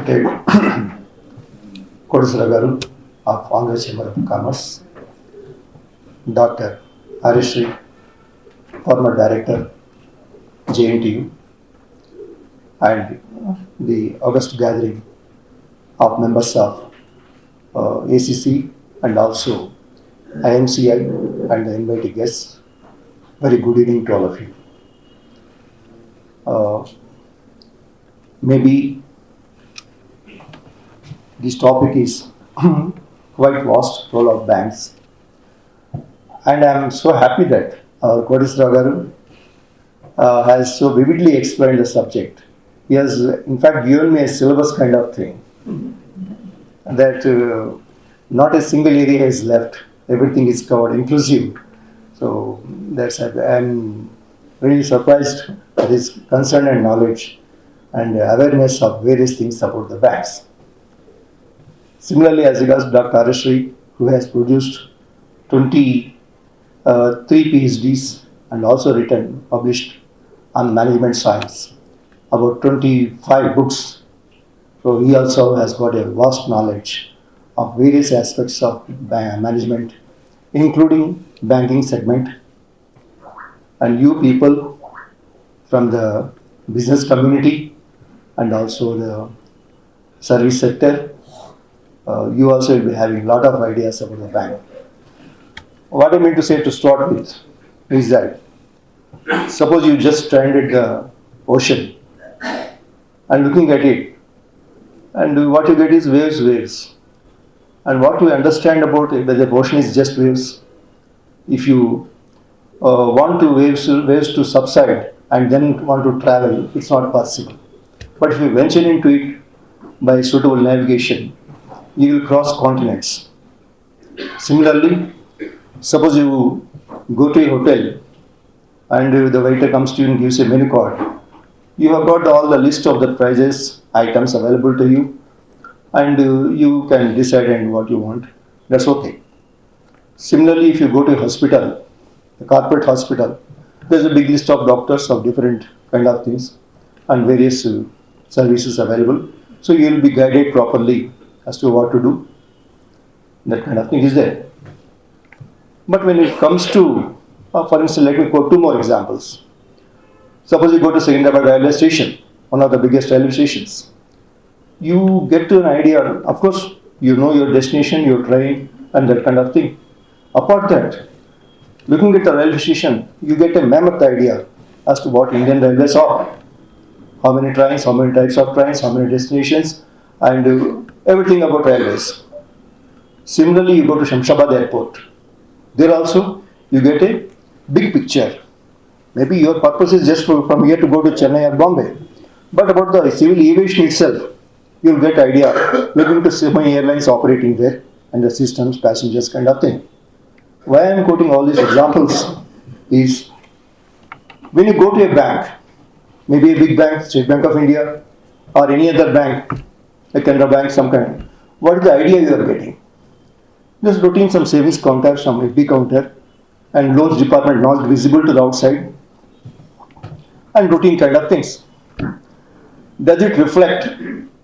respected Kodasara Garu of Andhra Chamber of Commerce, Dr. Arishri, former director, JNTU, and the August gathering of members of ACC and also IMCI and the invited guests. Very good evening to all of you. Maybe this topic is quite vast, role of banks, and I am so happy that Kodasara Garu has so vividly explained the subject. He has in fact given me a syllabus kind of thing that not a single area is left, everything is covered, inclusive. So that's I am really surprised at his concern and knowledge and awareness of various things about the banks. Similarly, as regards Dr. Arishri, who has produced 23 PhDs and also published on management science, about 25 books. So he also has got a vast knowledge of various aspects of management, including banking segment. And you people from the business community and also the service sector, you also will be having a lot of ideas about the bank. What I mean to say to start with is that suppose you just stranded the ocean and looking at it, and what you get is waves, waves. And what we understand about it, that the ocean is just waves. If you want to waves to subside and then want to travel, it's not possible. But if you venture into it by suitable navigation, you will cross continents. Similarly, suppose you go to a hotel and the waiter comes to you and gives a menu card. You have got all the list of the prices, items available to you, and you can decide on what you want. That's okay. Similarly, if you go to a hospital, a corporate hospital, there's a big list of doctors of different kind of things and various services available. So you will be guided properly as to what to do. That kind of thing is there. But when it comes to, for instance, let me quote two more examples. Suppose you go to Secunderabad railway station, one of the biggest railway stations. You get to an idea, of course, you know your destination, your train, and that kind of thing. Apart that, looking at the railway station, you get a mammoth idea as to what Indian railways are. How many trains, how many types of trains, how many destinations, and everything about railways. Similarly, you go to Shamshabad airport. There also, you get a big picture. Maybe your purpose is just from here to go to Chennai or Bombay. But about the civil aviation itself, you will get idea looking to see how many airlines operating there and the systems, passengers kind of thing. Why I am quoting all these examples is when you go to a bank, maybe a big bank, State Bank of India, or any other bank, a Canara Bank, some kind, what is the idea you are getting? Just routine some savings counter, some FD counter, and loans department not visible to the outside, and routine kind of things. Does it reflect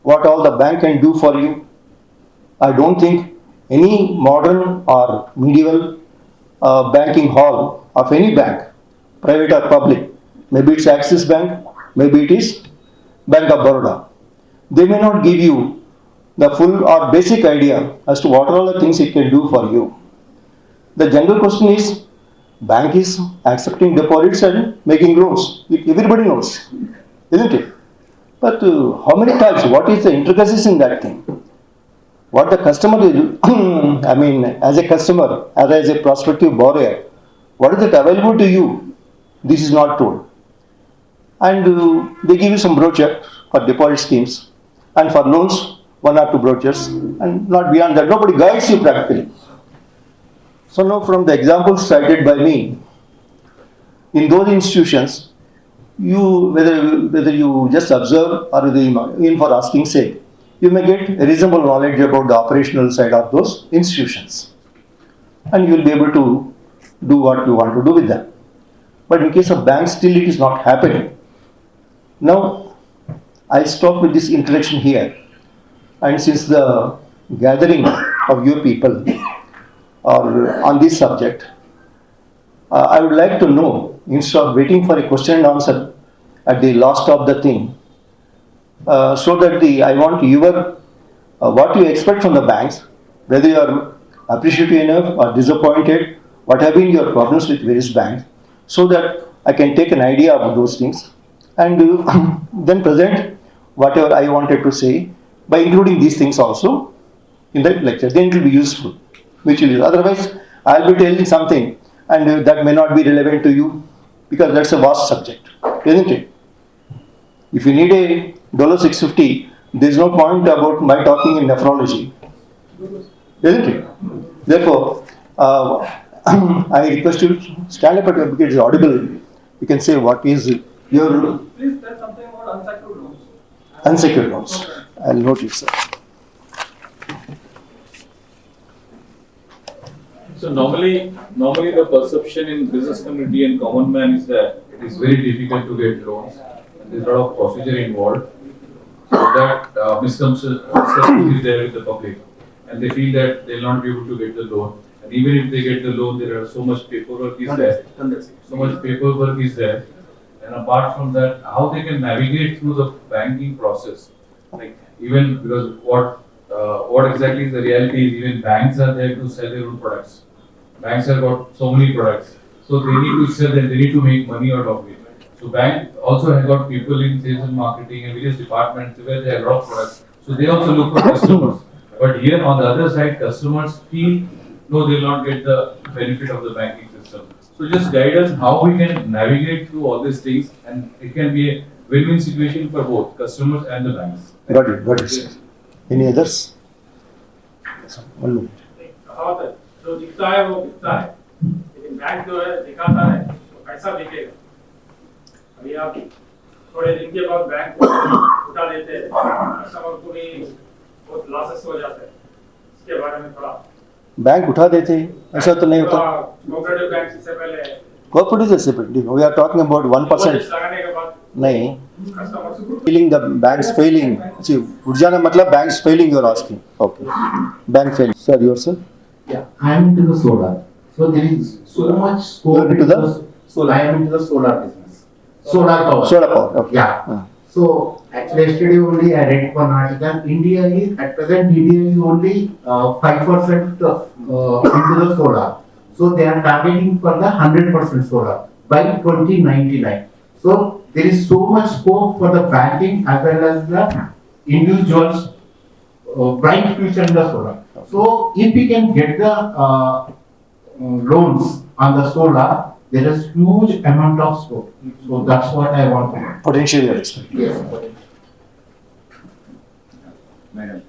what all the bank can do for you? I don't think any modern or medieval banking hall of any bank, private or public, maybe it's Axis Bank, maybe it is Bank of Baroda, they may not give you the full or basic idea as to what are all the things it can do for you. The general question is, bank is accepting deposits and making loans. Everybody knows, isn't it? But how many times, what is the intricacies in that thing? What the customer will do, I mean, as a customer, as a prospective borrower, what is it available to you? This is not told. And they give you some brochure for deposit schemes, and for loans, one or two brochures, and not beyond that. Nobody guides you practically. So now from the examples cited by me, in those institutions, you whether you just observe or in for asking sake, you may get reasonable knowledge about the operational side of those institutions, and you will be able to do what you want to do with them. But in case of banks, still it is not happening. Now, I stop with this introduction here. And since the gathering of you people are on this subject, I would like to know, instead of waiting for a question and answer at the last of the thing, so that I want your what you expect from the banks, whether you are appreciative enough or disappointed, what have been your problems with various banks, so that I can take an idea of those things and then present whatever I wanted to say by including these things also in the lecture. Then it will be useful, mutually. Otherwise, I'll be telling something and that may not be relevant to you because that's a vast subject, isn't it? If you need a $650, there's no point about my talking in nephrology, isn't it? Therefore, I request you to stand up at your because it's audible. You can say what is your Please tell something about unsecured loans. unsecured loans. I'll note it, sir. So normally the perception in business community and common man is that it is very difficult to get loans. And there's a lot of procedure involved. So that misconception is there with the public, and they feel that they'll not be able to get the loan. And even if they get the loan, there are so much paperwork is there. So much paperwork is there. And apart from that, how they can navigate through the banking process, like even because what exactly is the reality is even banks are there to sell their own products. Banks have got so many products, so they need to sell and they need to make money out of it. So bank also have got people in sales and marketing and various departments where they have a lot of products. So they also look for customers. But here on the other side, customers feel no, they will not get the benefit of the banking system. So just guide us how we can navigate through all these things, and it can be a win-win situation for both customers and the banks. Got it, sir. Any others? Yes, 1 minute. कहावत है, जो दिखता है वो दिखता है, लेकिन bank जो है दिखाता है वो कैसा दिखेगा? अभी आप थोड़े दिन के बाद बैंक को उठा देते हैं, कस्टमर को भी बहुत लॉसेस हो जाते हैं, इसके बारे में थोड़ा बैंक उठा देते हैं, ऐसा तो नहीं होता. कोऑपरेटिव बैंक से पहले Cooperative is separate. We are talking about 1%. लगाने के बाद नहीं. कस्टमर से Feeling the banks failing. See, उठ जाना मतलब banks failing. You are asking. Okay. Bank failing. Sir, yourself. Yeah, I am into the solar. So there is so much scope. You are into the solar. I am into the solar business. Solar power. Solar power. Okay. Yeah. So actually yesterday only I read one article. India is at present India is only 5% into the solar. So they are targeting for the 100% solar by 2099. So there is so much scope for the banking as well as the individuals bright future in the solar. So if we can get the loans on the solar, there is huge amount of scope. So that's what I want to know. Potentially, you are expecting. Yes. Madam.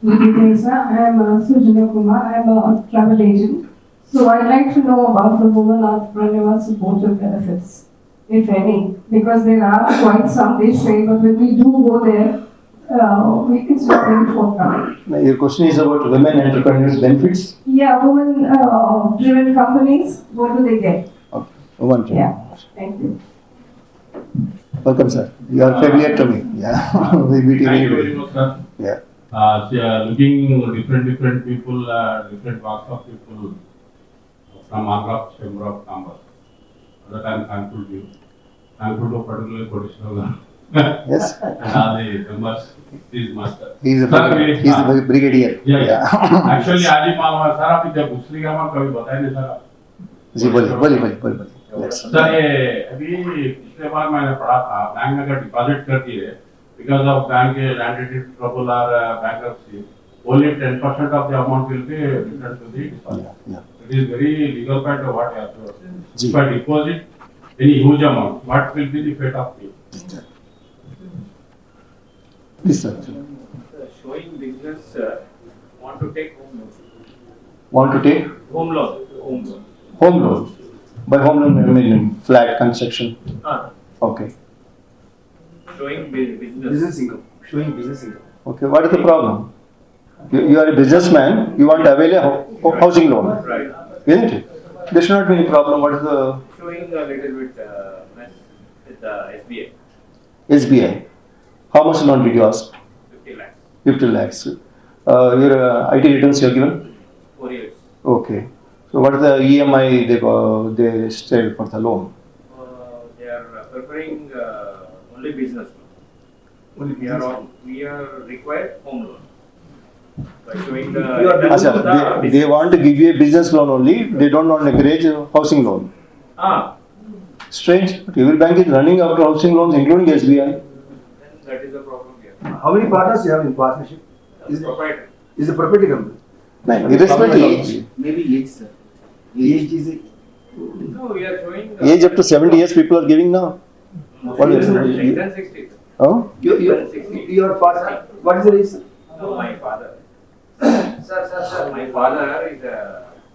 Good evening, sir. I am Sujana Kumar. I am a travel agent. So I'd like to know about the women entrepreneur supportive benefits, if any, because there are quite some they say, but when we do go there, it's not very forthcoming. Your question is about women entrepreneurs benefits? Yeah, women-driven companies, what do they get? Okay. Women driven. Yeah, thank you. Welcome, sir. You are familiar to me. Yeah. We meet Thank you every very day. much, sir. Yeah. Looking different people, different walks of people from Andhra Chamber of Commerce. That I am thankful to you. Thankful to particularly Kodishwar Yes. and all the members. Please, master. He is a brigadier. Yeah. Actually, आज ही मालूम sir आप जब पूछली का मैं कभी बताया नहीं सर. जी बोलिए. Yes. सर ये अभी पिछले बार मैंने पढ़ा था बैंक में अगर डिपॉजिट करती है because of bank landed trouble or bankruptcy, only 10% of the amount will be returned to the deposit. Yeah. It is very legal part of what you have to say. Ji. If I deposit any huge amount, what will be the fate of me? Please, sir. showing business want to take home loan. Want to take Home loan. home loan? By home loan, I mean flat construction. Okay. Showing business income. Showing business income. Okay. What is the problem? You are a businessman. You want to avail a housing loan, Right. isn't it? There should not be any problem. What is the Showing a little bit mess with the SBI. SBI? How much loan did you ask? 50 lakhs, 50 lakhs. Your IT returns you have given? 4 years. Okay. So what is the EMI they said for the loan? They are preferring only business loan. We are required home loan. By showing the returns of the They business. want to give you a business loan only. They don't want to encourage housing loan. Ah, Strange. But every bank is running after housing loans, including SBI. then that is the problem here. How many partners you have in partnership? Proprietor. Is the property company? No, irrespective Age, of maybe age, sir. Age is No, we are showing. age up to 70 years people are giving now. What is Less it? than 60. Oh? your father. What is the age? No, my father. My father is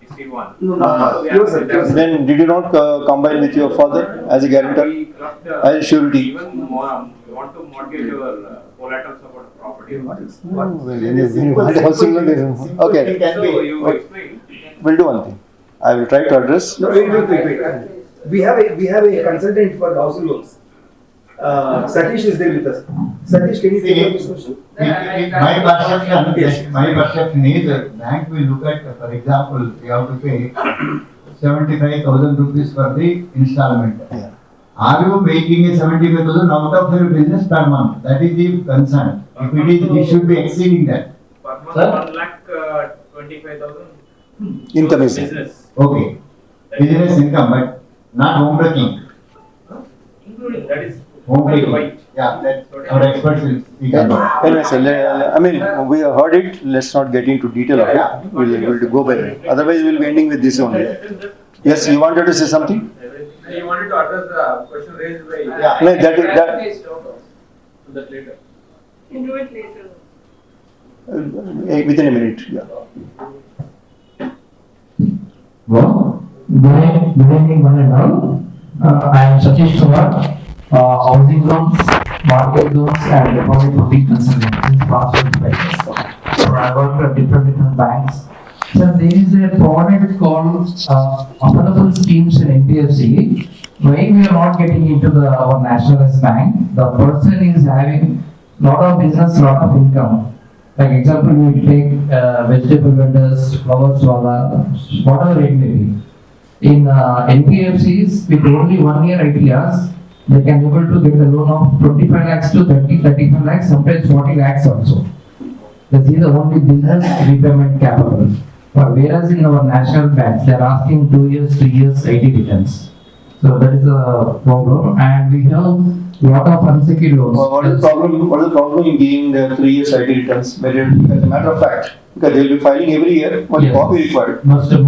61. No, We are yourself. Then did you not combine with your father as a guarantor? We got, As a surety? even more, we want to mortgage our collaterals about the property. Housing loan. Okay, So you explain. we'll do one thing. I will try to address. No, wait. We have a consultant for housing loans. Satish is there with us. Satish, can you take up this question? My perception is that bank will look at, for example, we have to pay 75,000 rupees for the installment. Yeah. Are you making a 75,000 out of your business per month? That is the concern. If it is, we should be exceeding that. Per month, Sir? 1 lakh 25,000. Income is there. Business. Okay. Business income, but not home breaking. Including, that is. Home breaking. White. Yeah, that our experts will speak about. Anyway, sir, I mean, we have heard it. Let's not get into detail of it. We'll go by it. Otherwise, we'll be ending with this only. Yes, you wanted to say something? You wanted to address the question raised by. Yeah. No, that That later. You do it later. within a minute. Yeah. Well, good evening, one and all. I am Satish Kumar, housing loans, market loans, and deposit booking consultant since past 25 years. So I work for different banks. So there is a product called affordable schemes in NBFC. Why we are not getting into our nationalized bank? The person is having lot of business, lot of income. Like example, we take vegetable vendors, flowers, whatever it may be. In NBFCs, with only 1 year ITRs, they can able to get a loan of 25 lakhs to 35 lakhs, sometimes 40 lakhs also. This is the only business repayment capable. But whereas in our national banks, they are asking 2 years, 3 years IT returns. So that is a problem, and we have lot of unsecured loans. What is the problem? What is the problem in giving the 3 years IT returns? As a matter of fact, because they will be filing every year, only Yes. copy required. Most of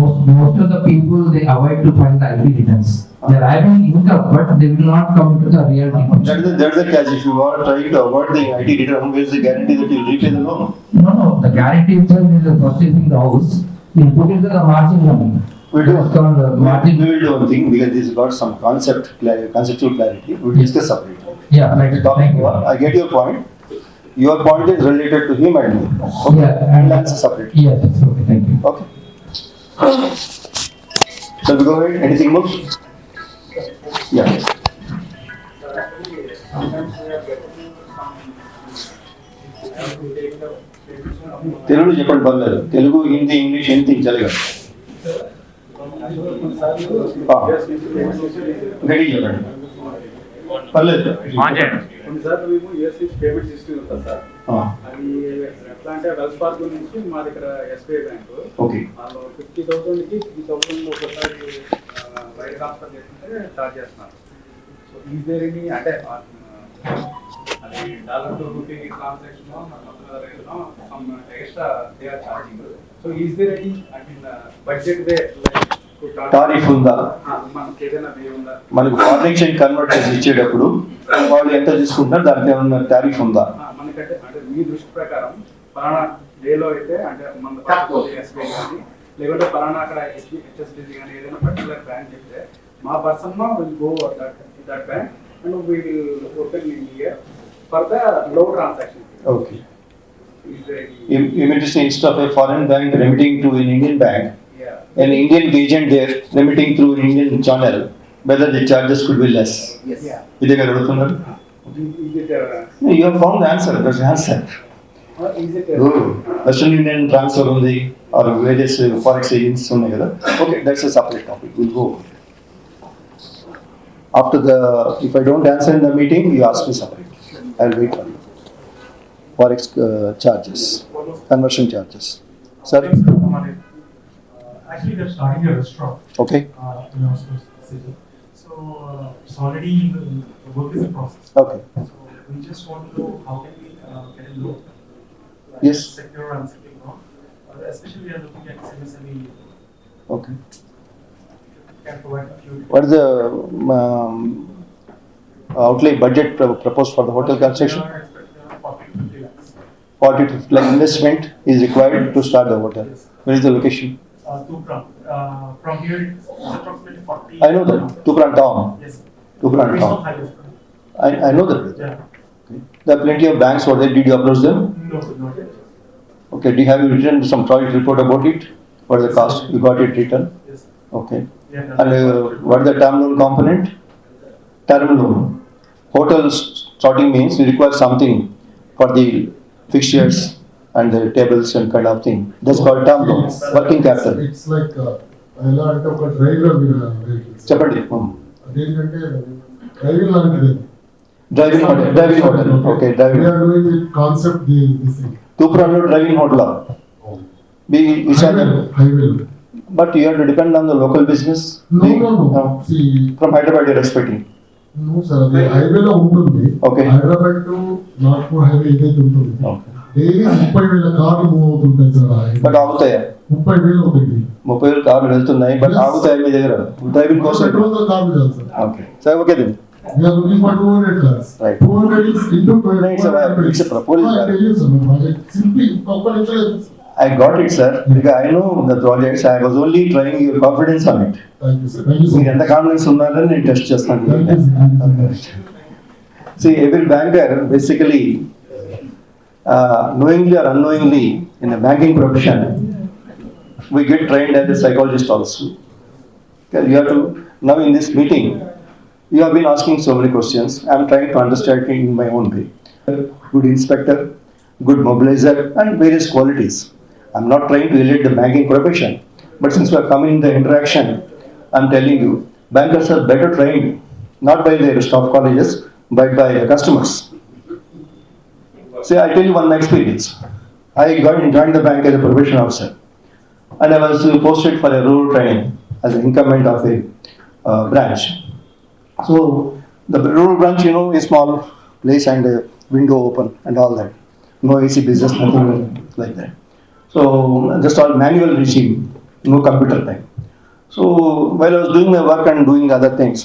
the people, they avoid to file the IT returns. They are having income, but they will not come to the reality. That is the catch. If you are trying to avoid the IT return, where is the guarantee that you will repay the loan? No, the guarantee itself is the purchasing the house. You put into the margin money. We'll do That's called the We margin. will do one thing because this has got some conceptual clarity. We'll discuss separately. Yeah, like, thank you. I get your point. Your point is related to him and me. Okay. Yeah, And answer separately. Yes, okay, thank you. Okay. Shall we go ahead? Anything more? Yeah. Telugu చెప్పండి పర్లేదు Telugu Hindi English anything చలిగా గడి చెప్పండి పర్లేదు కొన్నిసార్లు మేము US నుంచి payment system ఉంటుంది సార్. అది ఎట్లా అంటే వెల్స్ ఫార్గో నుంచి మా దగ్గర ఎస్బీఐ బ్యాంక్ ఓకే వాళ్ళు 50,000కి 3,000 ఒకసారి వైర్ ట్రాన్స్ఫర్ చేస్తుంటే చార్జ్ చేస్తున్నారు. సో ఈజ్ దేర్ ఎనీ అంటే అది డాలర్ టు రూపీ ట్రాన్సాక్షన్ మొత్తం రేట్లో some extra they are charging. So is there any I mean budget way tariff ఉందా మనకి ఏదైనా వే ఉందా? మనకు ఫారెన్ ఎక్స్చేంజ్ కన్వర్ట్ చేసి ఇచ్చేటప్పుడు వాళ్ళు ఎంత తీసుకుంటారు దానికి ఏమన్నా టారిఫ్ ఉందా మనకంటే అంటే మీ దృష్టి ప్రకారం పలానా డేలో అయితే అంటే మన ఎస్బీఐ కానీ లేకుంటే పలానా అక్కడ హెచ్ఎస్డిసి కానీ ఏదైనా పర్టికులర్ బ్యాంక్ చెప్తే మా person will go that bank and we will open in year for the low transaction. Okay immediately instead of a foreign bank remitting to an Indian bank, an Indian agent there remitting through an Indian channel, whether the charges could be less. Yes. ఇదే కదా అడుగుతున్నారు Is it, No, you have found the answer, that's the answer. is it, Western Union transfer ఉంది or various forex agents ఉన్నాయి కదా. Okay, that's a separate topic, we'll go. After the, if I don't answer in the meeting, you ask me separate. I'll wait for you. Forex charges, conversion charges. Sir? Actually, they're starting a restaurant Okay, in our city. So it's already the work is in process. okay. So we just want to know how can we get a loan? Yes. Secure and secure loan. Especially we are looking at MSME. Okay. Can provide a few. What is the outlay budget proposed for the hotel construction? We are expecting around 40 to 50 lakhs. 40 to like investment is required to start the hotel. Where is the location? Tupram. From here it's approximately 40. I know that, Tupran town. Yes. Tupran It's not town. highway. I know that. Yeah. Okay. There are plenty of banks over there. Did you approach them? No, not yet. Okay. Do you have written some project report about it? What is the cost? You got it written? Yes. Okay. Yeah. And what is the term loan component? Term loan. Hotels starting means you require something for the fixtures and the tables and kind of thing. That's called term loan. Working capital. It's like ఎలా అంటే ఒక driver చెప్పండి. అదేంటంటే driving లాంటిది. Driving hotel. Okay, driving. We are doing the concept this thing. Tupranlo driving hotel. Which are the, Highway. but you have to depend on the local business. No. See, From Hyderabad you are expecting. no sir, అది హైవేలో ఉంటుంది. Okay. Hyderabad to Nagpur highway ఏదైతే ఉంటుంది. Okay. Daily 30,000 కార్లు move అవుతుంటాయి sir. But ఆగుతాయా? 30,000 అవుతుంది. 30,000 కార్లు వెళ్తున్నాయి బట్ ఆగుతాయి మీ దగ్గర డ్రైవింగ్ కోసం. పెట్రోల్ కార్లు కాదు sir. Okay sir, okay then. We are looking for 200 cars. Right. 200 is into 12. No, it's a proposal. I tell you, sir, my project simply confidential. I got it sir, because I know the projects. I was only trying your confidence on it. Thank you, sir. Thank you, sir. మీరు ఎంత confidence ఉన్నారని నేను test చేస్తాను. Thank you, sir. See, every banker basically, knowingly or unknowingly, in the banking profession, we get trained as a psychologist also. Okay, you have to, now in this meeting, you have been asking so many questions. I am trying to understand it in my own way. Good inspector, good mobilizer, and various qualities. I am not trying to elevate the banking profession, but since we are coming in the interaction, I am telling you, bankers are better trained, not by their staff colleges, but by the customers. See, I tell you one experience. I joined the bank as a probation officer, and I was posted for a rural training as an incumbent of a branch. So the rural branch, you know, is small place and a window open and all that. No AC business, nothing like that. So just all manual regime, no computer time. So while I was doing my work and doing other things,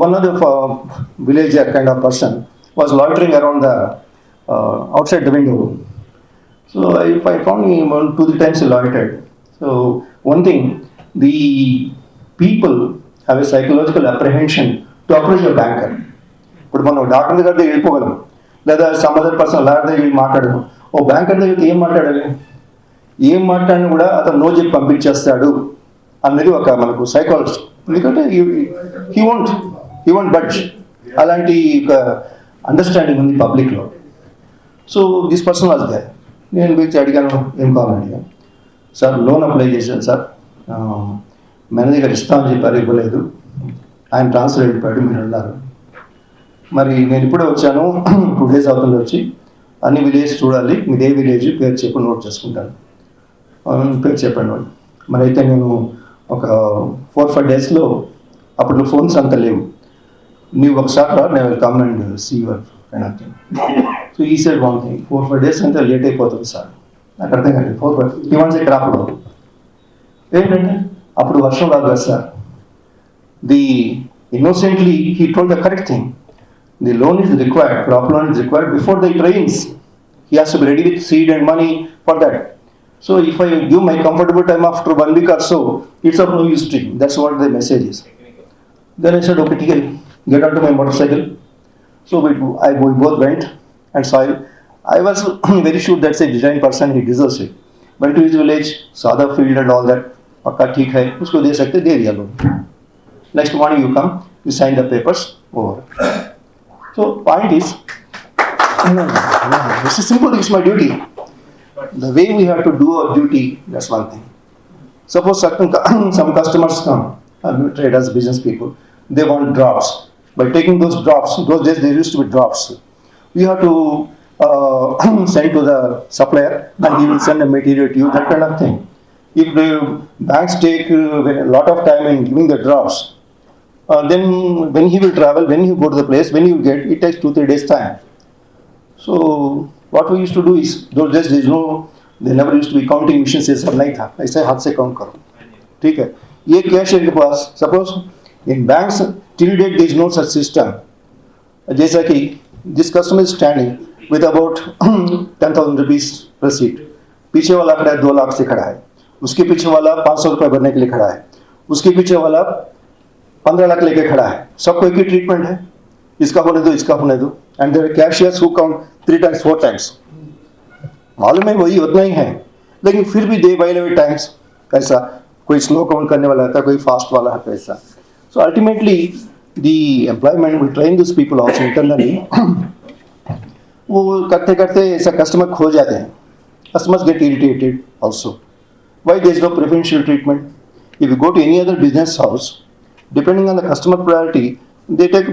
one of the villager kind of person was loitering around the outside the window. So I found him 2-3 times he loitered. So one thing, the people have a psychological apprehension to approach a banker. ఇప్పుడు మనం doctor దగ్గర వెళ్ళిపోగలం, లేదా some other person lawyer దగ్గర వెళ్ళి మాట్లాడడం. ఓ banker దగ్గర ఏం మాట్లాడాలి, ఏం మాట్లాడినా కూడా అతను నో చెప్పి పంపించేస్తాడు అన్నది ఒక మనకు సైకాలజీ. ఎందుకంటే హీ వోంట్ బడ్జ్. అలాంటి ఒక అండర్స్టాండింగ్ ఉంది పబ్లిక్లో. So this person was there. నేను పిలిచి అడిగాను, ఏం కావాలని అడిగాను. సార్ లోన్ అప్లై చేశాను సార్, మేనేజర్ గారు ఇస్తామని చెప్పారు, ఇవ్వలేదు, ఆయన ట్రాన్స్ఫర్ అయిపోయాడు, మీరు అన్నారు. మరి నేను ఇప్పుడే వచ్చాను, 2 days అవుతుంది వచ్చి, అన్ని విలేజ్ చూడాలి, మీది ఏ విలేజ్ పేరు చెప్పి నోట్ చేసుకుంటాను. పేరు చెప్పండి వాళ్ళు. మరి అయితే నేను ఒక 4-5 daysలో, అప్పుడు ఫోన్స్ అంత లేవు, నీవు ఒకసారి రా, నేను will come and see your kind of thing. So ఈ సైడ్ 1 thing, 4-5 days అంటే లేట్ అయిపోతుంది సార్. నాకు అర్థం కాదు. 4-5 ఈ వన్స్ ఇక్కడ అప్పుడు ఏంటంటే అప్పుడు వర్షం రాదు కదా sir. The innocently he told the correct thing. The loan is required, crop loan is required before the rains. He has to be ready with seed and money for that. So if I give my comfortable time after 1 week or so, it's of no use to him. That's what the message is. Then I said, okay, get onto my motorcycle. So we both went and saw him. I was very sure that's a design person, he deserves it. Went to his village, saw the field and all that. Pakka theek hai, usko de sakte, de diya loan. Next morning you come, you sign the papers, over. So point is, this is simple, it's my duty. The way we have to do our duty, that's one thing. Suppose some customers come, traders, business people, they want drops. By taking those drops, those days there used to be drops. We have to send to the supplier and he will send a material to you, that kind of thing. If the banks take a lot of time in giving the drafts, then when he will travel, when he go to the place, when he will get, it takes 2-3 days time. So what we used to do is, those days there is no, there never used to be counting machine से सब नहीं था, ऐसे हाथ से count करो, ठीक है? ये कैश है के पास, suppose in banks till date there is no such system. जैसा कि this customer is standing with about 10,000 rupees receipt, पीछे वाला खड़ा है 2 लाख से खड़ा है, उसके पीछे वाला 500 रुपए भरने के लिए खड़ा है, उसके पीछे वाला 15 लाख लेके खड़ा है, सबको एक ही ट्रीटमेंट है, इसका होने दो, इसका होने दो, and there cashiers who count 3 times 4 times, मालूम है वही उतना ही है, लेकिन फिर भी दे बाई टाइम्स ऐसा, कोई स्लो काउंट करने वाला था, कोई फास्ट वाला है ऐसा. So ultimately the employment we train this people also internally, वो करते करते ऐसा कस्टमर खो जाते हैं, customers get irritated also. Why there is no preferential treatment? If you go to any other business house, depending on the customer priority, they take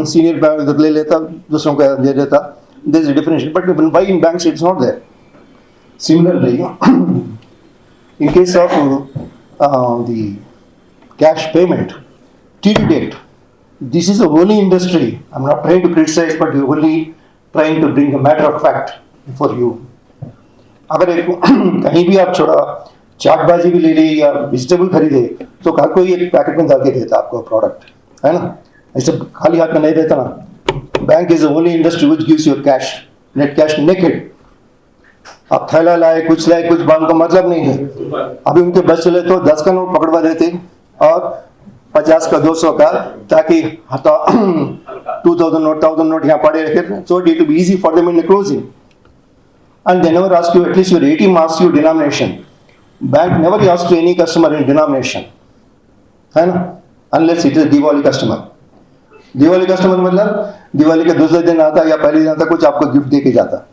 senior bank ले लेता, दूसरों का दे देता. There is a differential, but why in banks it's not there? Similarly, in case of the cash payment, till date, this is a holy industry. I'm not trying to criticize, but only trying to bring a matter of fact for you. अगर कहीं भी आप छोड़ा चाटबाजी भी ले ली या vegetable खरीदे तो हर कोई एक पैकेट में डाल के देता आपको प्रोडक्ट, है ना? ऐसे खाली हाथ में नहीं देता ना. Bank is only industry which gives your cash, net cash naked. आप थैला लाए, कुछ बैंक का मतलब नहीं है. अभी उनके बस चले तो 10 का नोट पकड़वा देते और 50 का 200 का, ताकि 2000 नोट 1000 नोट यहाँ पड़े रखे, so it will be easy for them in the closing. And they never ask you at least your ATM asks you denomination. Bank never asks to any customer in denomination, है ना? Unless it is Diwali customer. Diwali customer मतलब दिवाली के दूसरे दिन आता या पहले दिन आता, कुछ आपको गिफ्ट दे के जाता.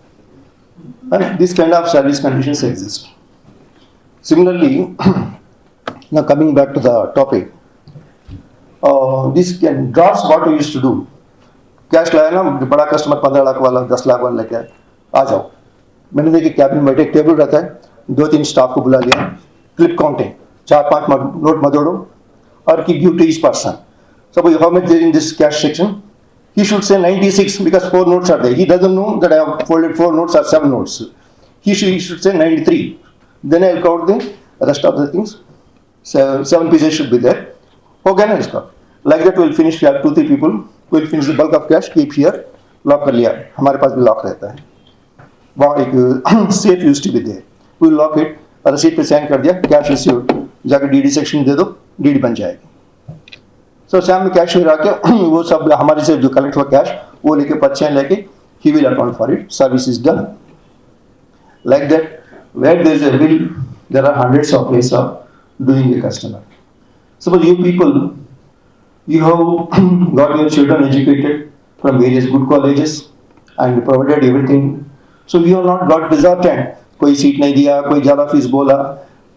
And this kind of service conditions exist. Similarly, now coming back to the topic, this can drafts what we used to do. Cash लाया ना, बड़ा कस्टमर 15 लाख वाला 10 लाख वाला लेके आ जाओ. मैंने देखिए कैबिन में बैठे, एक टेबल रहता है, 2-3 स्टाफ को बुला लिया, क्लिप काउंटिंग, 4-5 नोट मदोड़ो और give to each person. Suppose how much there in this cash section? He should say 96 because 4 notes are there. He doesn't know that I have folded 4 notes or 7 notes. He should say 93. Then I'll count the rest of the things. 7 pieces should be there. Okay, na iska. Like that we'll finish. We have 2-3 people. We'll finish the bulk of cash. Keep here. Lock कर लिया. हमारे पास भी lock रहता है. वहाँ एक safe used to be there. We lock it, रसीद पे साइन कर दिया, कैश रिसीव्ड, जाकर डीडी सेक्शन दे दो, डीडी बन जाएगी. सो शाम में कैश फिर आके वो सब हमारे से जो कलेक्ट हुआ कैश वो लेके पर्चे लेके ही will account for it. Service is done. Like that where there is a bill, there are hundreds of ways of doing a customer. Suppose you people, you have got your children educated from various good colleges and provided everything. So you have not got resultant. कोई seat नहीं दिया, कोई ज़्यादा fees बोला,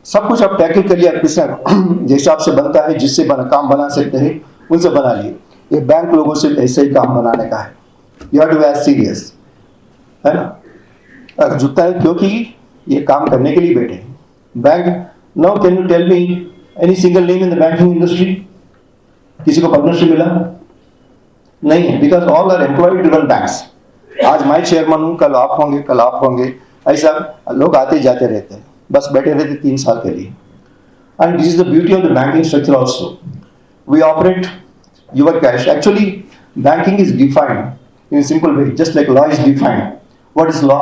सब कुछ आप tackle कर लिया, किसने जैसे आपसे बनता है, जिससे काम बना सकते हैं उनसे बना लिए. ये बैंक लोगों से ऐसे ही काम बनाने का है. You have to be as serious, है ना? अगर जुटता है क्योंकि ये काम करने के लिए बैठे हैं. Bank, now can you tell me any single name in the banking industry? किसी को पार्टनरशिप मिला नहीं है, because all are employed driven banks. आज मैं चेयरमैन हूँ, कल आप होंगे, कल आप होंगे, ऐसा लोग आते जाते रहते हैं, बस बैठे रहते 3 साल के लिए. And this is the beauty of the banking structure also. We operate your cash. Actually banking is defined in simple way, just like law is defined. What is law?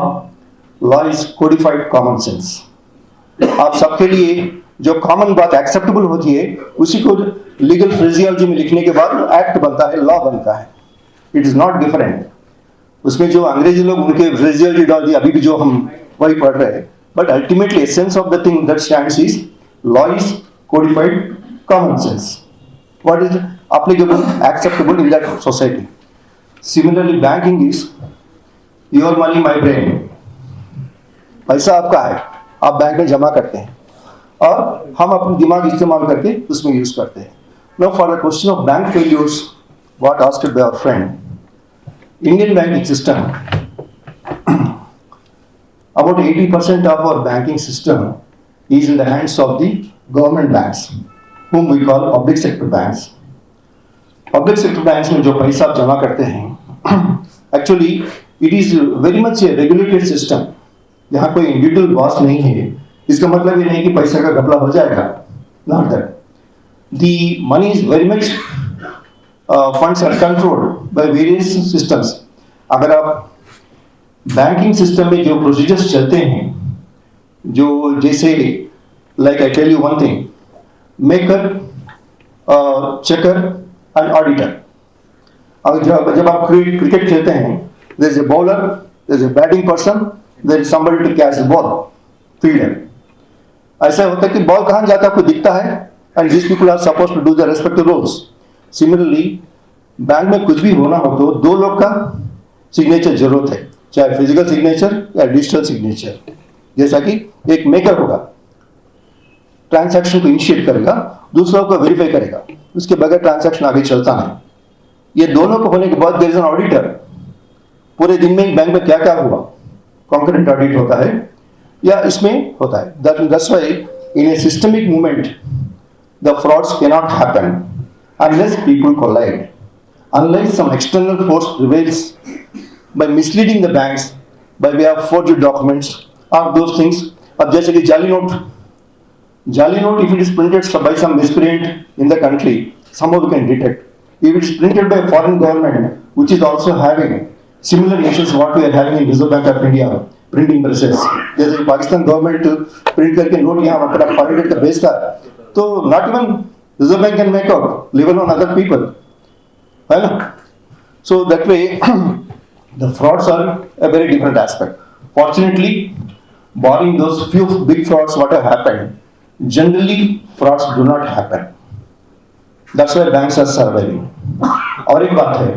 Law is codified common sense. आप सबके लिए जो common बात acceptable होती है उसी को legal phraseology में लिखने के बाद एक्ट बनता है, लॉ बनता है. It is not different. उसमें जो अंग्रेजी लोग उनके फ्रेजियोलॉजी डाल दी, अभी भी जो हम वही पढ़ रहे हैं, but ultimately essence of the thing that stands is law is codified common sense. What is applicable, acceptable in that society. Similarly, banking is your money, my brain. पैसा आपका है, आप बैंक में जमा करते हैं और हम अपना दिमाग इस्तेमाल करके उसमें यूज करते हैं. Now for the question of bank failures, what asked by our friend, Indian banking system, about 80% of our banking system is in the hands of the government banks, whom we call public sector banks. Public sector banks में जो पैसा आप जमा करते हैं, actually it is very much a regulated system. यहाँ कोई individual boss नहीं है. इसका मतलब ये नहीं कि पैसा का घपला हो जाएगा. Not that. The money is very much funds are controlled by various systems. अगर आप बैंकिंग सिस्टम में जो प्रोसीजर्स चलते हैं, जो जैसे like I tell you one thing, maker, checker and auditor. अब जब आप क्रिकेट खेलते हैं, there is a bowler, there is a batting person, there is somebody to catch the ball, fielder. ऐसा होता है कि बॉल कहाँ जाता है आपको दिखता है, and this people are suppose to do the respective roles. Similarly bank में कुछ भी होना हो तो दो लोग का सिग्नेचर जरूरत है, चाहे फिजिकल सिग्नेचर या डिजिटल सिग्नेचर. जैसा कि एक मेकर होगा, ट्रांजैक्शन को इनिशिएट करेगा, दूसरा को वेरीफाई करेगा, उसके बगैर ट्रांजैक्शन आगे चलता नहीं. ये दोनों को होने के बाद देयर इज एन ऑडिटर. पूरे दिन में बैंक में क्या क्या हुआ, कॉन्करेंट ऑडिट होता है या इसमें होता है. That's why in a systemic movement the frauds can not happen unless people collide, unless some external force prevails by misleading the banks by way of forged documents or those things. अब जैसे कि जाली note, if it is printed by some miscreant in the country, somehow we can detect. If it is printed by a foreign government which is also having similar nations what we are having in Reserve Bank of India printing presses, जैसे कि Pakistan government print करके note यहाँ पर foreign rate का भेजता है, तो not even Reserve Bank can make out, leave alone other people. So that way the frauds are a very different aspect. Fortunately, barring those few big frauds what have happened, generally frauds do not happen. That's why banks are surviving. और एक बात है,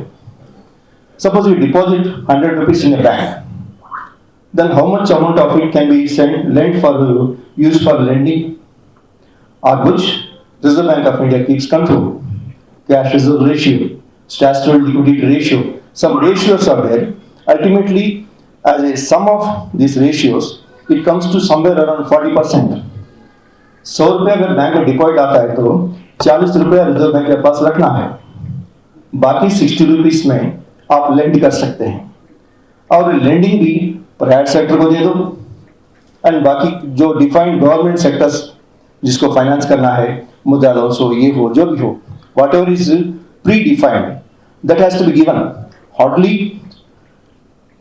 suppose you deposit 100 rupees in a bank, then how much amount of it can be used for lending, or which Reserve Bank of India keeps control. Cash reserve ratio, statutory liquidity ratio, some ratios are there. Ultimately, as a sum of these ratios, it comes to somewhere around 40%. 100 रुपये अगर bank में deposit आता है तो 40 रुपये reserve bank के पास रखना है, बाकी 60 रुपीस में आप लेंड कर सकते हैं. और लेंडिंग भी प्राइवेट सेक्टर को दे दो, एंड बाकी जो डिफाइंड गवर्नमेंट सेक्टर्स जिसको फाइनेंस करना है, मुद्रा लोन्स हो, ये हो, जो भी हो, what ever is predefined, that has to be given. Hardly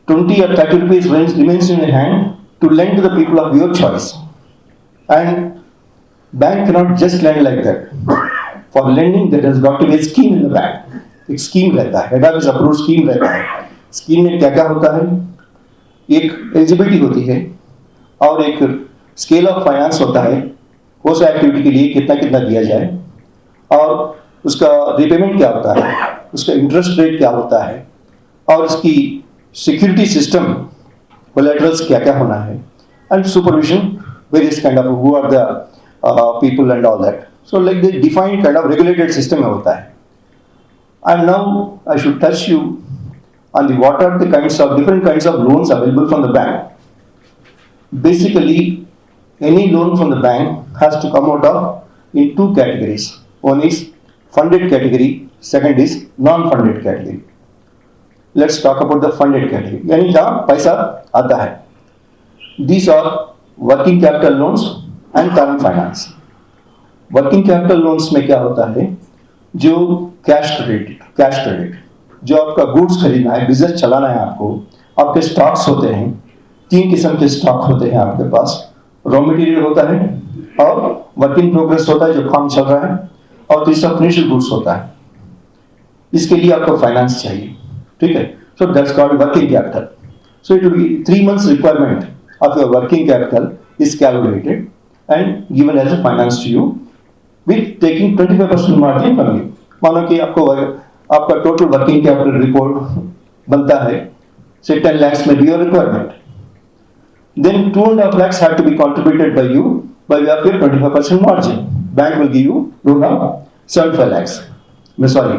20 or 30 rupees remains in your hand to lend to the people of your choice. And bank cannot just lend like that. For lending there has got to be a scheme in the bank. एक scheme रहता है, head office approve scheme रहता है. Scheme में क्या क्या होता है, एक एलिजिबिलिटी होती है और एक स्केल ऑफ फाइनेंस होता है, उस एक्टिविटी के लिए कितना कितना दिया जाए, और उसका रिपेमेंट क्या होता है, उसका इंटरेस्ट रेट क्या होता है, और उसकी सिक्योरिटी सिस्टम कोलैटरल्स क्या क्या होना है, and supervision various kind of who are the people and all that. So like the defined kind of regulated system में होता है. And now I should touch you on the what are the kinds of different kinds of loans available from the bank. Basically any loan from the bank has to come out of in two categories. One is funded category, second is non-funded category. Let's talk about the funded category, यानी जहाँ पैसा आता है. These are working capital loans and term finance. Working capital loans में क्या होता है, जो कैश क्रेडिट, जो आपका गुड्स खरीदना है, बिजनेस चलाना है आपको, आपके स्टॉक्स होते हैं, 3 किस्म के स्टॉक होते हैं आपके पास. रॉ मटेरियल होता है, और वर्क इन प्रोग्रेस होता है जो काम चल रहा है, और तीसरा फिनिश्ड गुड्स होता है. इसके लिए आपको फाइनेंस चाहिए, ठीक है. So that's called working capital. So it will be 3 months requirement of your working capital is calculated and given as a finance to you with taking 25% margin from you. मानो कि आपको आपका टोटल वर्किंग कैपिटल रिपोर्ट बनता है, say 10 lakhs may be your requirement. Then 2.5 lakhs have to be contributed by you by way of your 25% margin. Bank will give you loan of 75 lakhs. Sorry,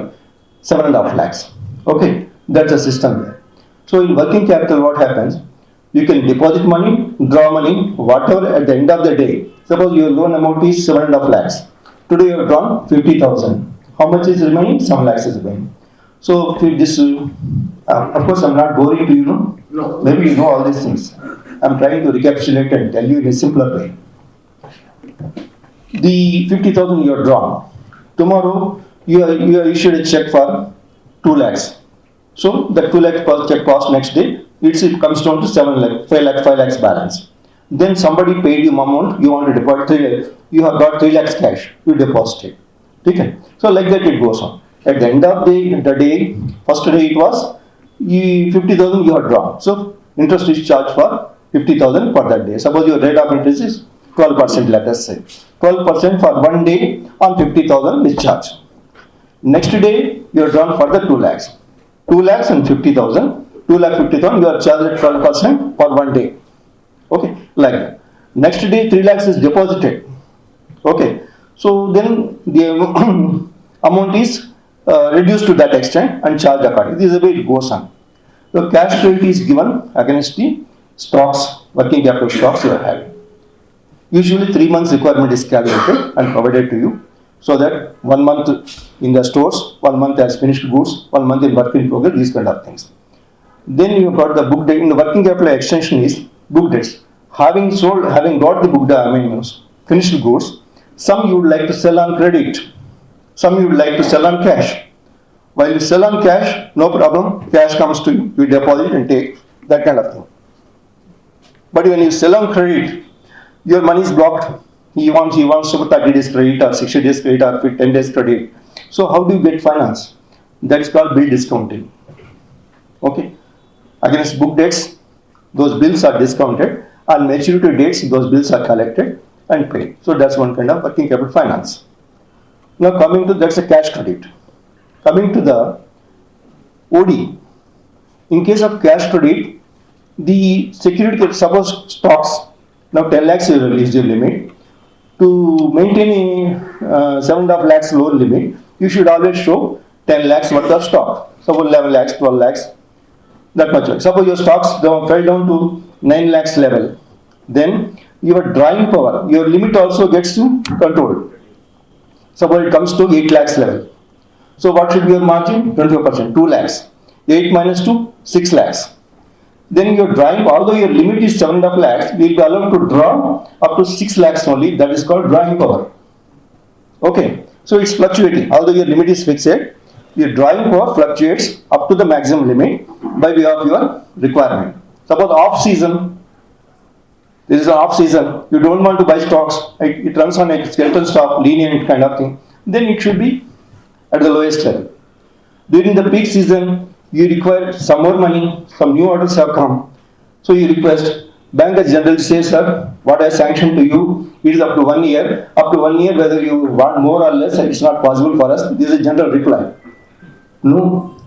7.5 lakhs. Okay, that's a system there. So in working capital, what happens? You can deposit money, draw money, whatever at the end of the day. Suppose your loan amount is 7.5 lakhs. Today you have drawn 50,000. How much is remaining? 7 lakhs is remaining. So if this, of course, I'm not boring to you, no? No. Maybe you know all these things. I'm trying to recapitulate and tell you in a simpler way. The 50,000 you have drawn. Tomorrow you are issued a check for 2 lakhs. So the 2 lakh per check cost next day, it comes down to 7 lakh, 5 lakhs balance. Then somebody paid you amount, you want to deposit 3 lakhs, you have got 3 lakhs cash, you deposit it. Okay? So like that it goes on. At the end of the day, first day it was 50,000 you have drawn. So interest is charged for 50,000 for that day. Suppose your rate of interest is 12%, let us say. 12% for 1 day on 50,000 is charged. Next day you have drawn further 2 lakhs. 2 lakhs and 50,000. 2 lakh 50,000 you are charged at 12% for 1 day. Okay, like that. Next day 3 lakhs is deposited. Okay, so then the amount is reduced to that extent and charged accordingly. This is the way it goes on. The cash credit is given against the stocks, working capital stocks you are having. Usually 3 months requirement is calculated and provided to you, so that 1 month in the stores, 1 month as finished goods, 1 month in work in progress, these kind of things. Then you have got the book debt. In the working capital extension is book debts. Having got the book finished goods, some you would like to sell on credit, some you would like to sell on cash. While you sell on cash, no problem, cash comes to you, you deposit and take, that kind of thing. But when you sell on credit, your money is blocked. He wants to put 30 days credit or 60 days credit or 10 days credit. So how do you get finance? That is called bill discounting. Okay. Against book debts, those bills are discounted. On maturity dates, those bills are collected and paid. So that's one kind of working capital finance. Now coming to, that's a cash credit. Coming to the OD. In case of cash credit, the security, suppose stocks, now 10 lakhs is your limit. To maintain a 7.5 lakhs loan limit, you should always show 10 lakhs worth of stock. Suppose 11 lakhs, 12 lakhs, that much. Suppose your stocks fell down to 9 lakhs level, then your drawing power, your limit also gets to control. Suppose it comes to 8 lakhs level. So what should be your margin? 25%, 2 lakhs. 8 minus 2, 6 lakhs. Then your drawing, although your limit is 7.5 lakhs, you will be allowed to draw up to 6 lakhs only. That is called drawing power. Okay. So it's fluctuating. Although your limit is fixed, your drawing power fluctuates up to the maximum limit by way of your requirement. Suppose off season, there is an off season, you don't want to buy stocks, it runs on a skeleton stock, lenient kind of thing, then it should be at the lowest level. During the peak season, you require some more money, some new orders have come, so you request, bank as general says, sir, what I sanctioned to you, it is up to 1 year, whether you want more or less, it is not possible for us, this is a general reply. No,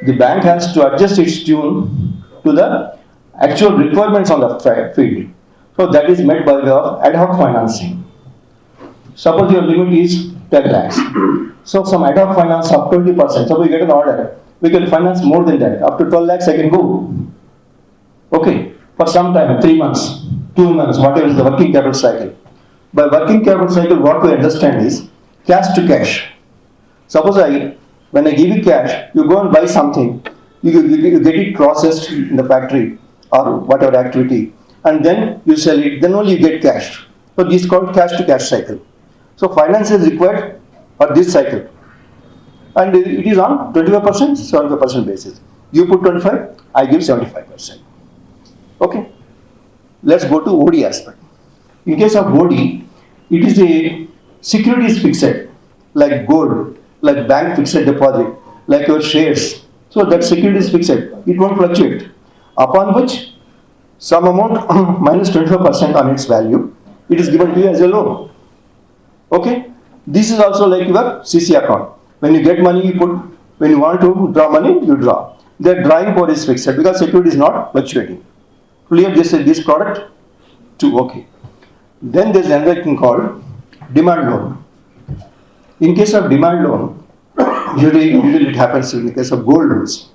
the bank has to adjust its tune to the actual requirements on the field. So that is met by way of ad hoc financing. Suppose your limit is 10 lakhs. So some ad hoc finance of 20%. Suppose you get an order, we can finance more than that. Up to 12 lakhs I can go. Okay, for some time, 3 months, 2 months, whatever is the working capital cycle. By working capital cycle, what we understand is cash to cash. Suppose when I give you cash, you go and buy something, you get it processed in the factory or whatever activity, and then you sell it, then only you get cash. So this is called cash to cash cycle. So finance is required for this cycle. And it is on 25%, 75% basis. You put 25, I give 75%. Okay. Let's go to OD aspect. In case of OD, it is a security is fixed, like gold, like bank fixed deposit, like your shares. So that security is fixed. It won't fluctuate. Upon which some amount minus 25% on its value, it is given to you as a loan. Okay. This is also like your CC account. When you get money, you put When you want to draw money, you draw. Their drawing power is fixed because security is not fluctuating. Clear this product? 2, okay. Then there's another thing called demand loan. In case of demand loan, usually it happens in the case of gold loans.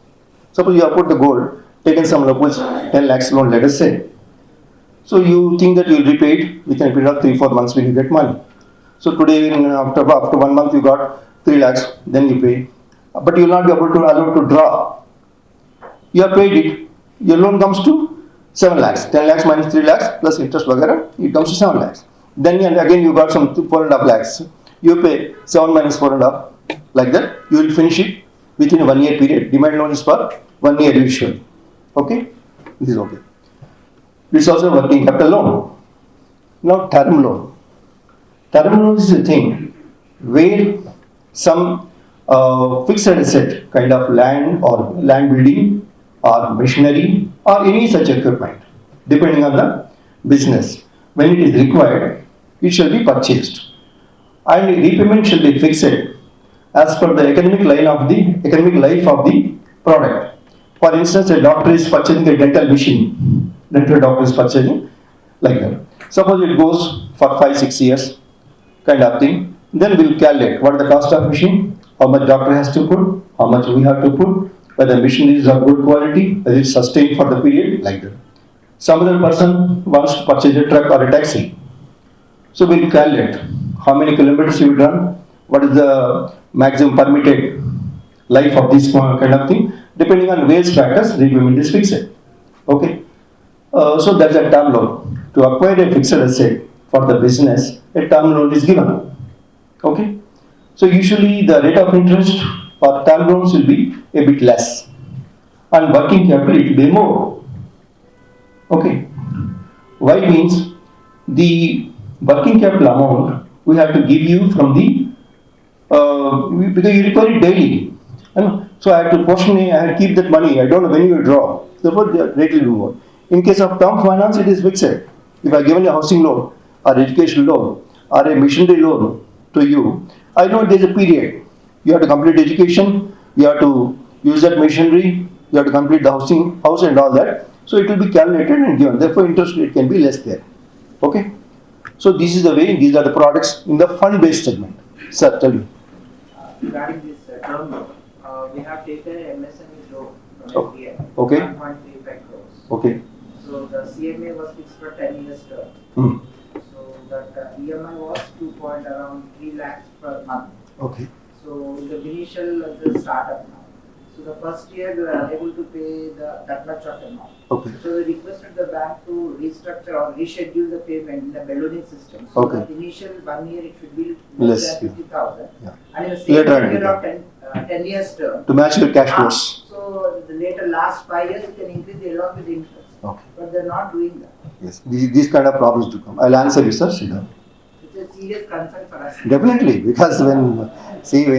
Suppose you have put the gold, taken some locals 10 lakhs loan, let us say. So you think that you will repay it within a period of 3-4 months when you get money. So today, after 1 month, you got 3 lakhs, then you pay. But you will not be able to allow to draw. You have paid it, your loan comes to 7 lakhs. 10 lakhs minus 3 lakhs plus interest, it comes to 7 lakhs. Then again you got some 4.5 lakhs. You pay 7 minus 4.5, like that. You will finish it within a 1 year period. Demand loan is for 1 year usually. Okay? This is okay. This is also working capital loan. Now term loan. Term loan is a thing where some fixed asset, kind of land or land building or machinery or any such equipment, depending on the business. When it is required, it shall be purchased. And repayment shall be fixed as per the economic life of the product. For instance, a doctor is purchasing a dental machine. Dental doctor is purchasing like that. Suppose it goes for 5-6 years, kind of thing. Then we'll calculate what is the cost of machine, how much doctor has to put, how much we have to put, whether machinery is of good quality, whether it's sustained for the period, like that. Some other person wants to purchase a truck or a taxi. So we'll calculate how many kilometers you've done, what is the maximum permitted life of this kind of thing. Depending on various factors, repayment is fixed. Okay. So that's a term loan. To acquire a fixed asset for the business, a term loan is given. Okay. So usually the rate of interest for term loans will be a bit less, and working capital it will be more. Okay. Why means the working capital amount we have to give you from the because you require it daily. So I have to portion, I have to keep that money. I don't know when you will draw. Therefore, the rate will be more. In case of term finance, it is fixed. If I given a housing loan or education loan or a machinery loan to you, I know there is a period. You have to complete education, you have to use that machinery, you have to complete the house and all that. So it will be calculated and given. Therefore, interest rate can be less there. Okay. So this is the way. These are the products in the fund-based segment. Sir, tell me. Regarding this term loan, we have taken MSME loan from SBI. Okay. 1.35 crores. Okay. So the CMA was fixed for 10 years term. So that EMI was 3 lakhs per month. Okay. So the initial the startup now. So the first year we were able to pay that much of amount. Okay. So we requested the bank to restructure or reschedule the payment in the ballooning system. So Okay. the initial 1 year it should be Less, than 50,000. Yeah. And in the same Later period on. of 10 years term. To match your cash flows. So the later last 5 years you can increase along with the interest. Okay. But they're not doing that. Yes. These kind of problems do come. I'll answer you, sir. Sit down. It's a serious concern for us. Definitely, because when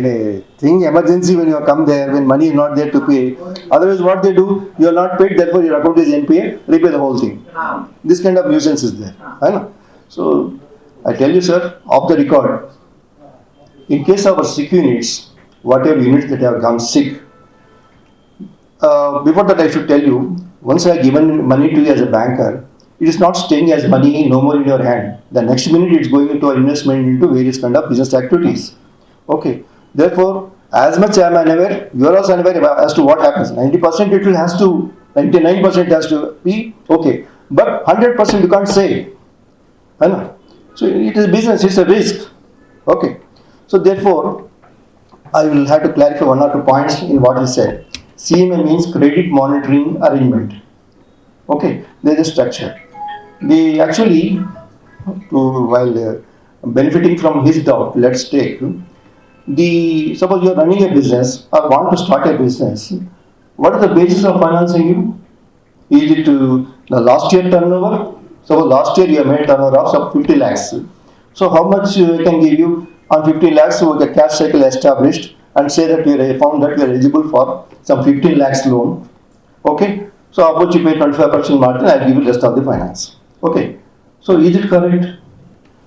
a thing emergency, when you come there, when money is not there to pay, otherwise what they do, you are not paid, therefore your account is NPA, repay the whole thing. This kind of nuisance is there. I know. So I tell you, sir, off the record, in case of our sick units, whatever units that have gone sick, before that I should tell you, once I have given money to you as a banker, it is not staying as money no more in your hand. The next minute it is going into an investment into various kind of business activities. Okay. Therefore, as much I am unaware, you are also unaware as to what happens. 90% it will has to, 99% has to be okay. But 100% you can't say. I know. So it is business, it's a risk. Okay. So therefore, I will have to clarify 1 or 2 points in what is said. CMA means credit monitoring arrangement. Okay. There is a structure. They actually, while benefiting from his doubt, let's take suppose you are running a business or want to start a business. What is the basis of financing you? Is it to the last year turnover? So last year you have made turnover of some 50 lakhs. So how much I can give you on 50 lakhs with the cash cycle established and say that you are found that you are eligible for some 15 lakhs loan. Okay. So of which you pay 25% margin, I will give you rest of the finance. Okay. So is it correct?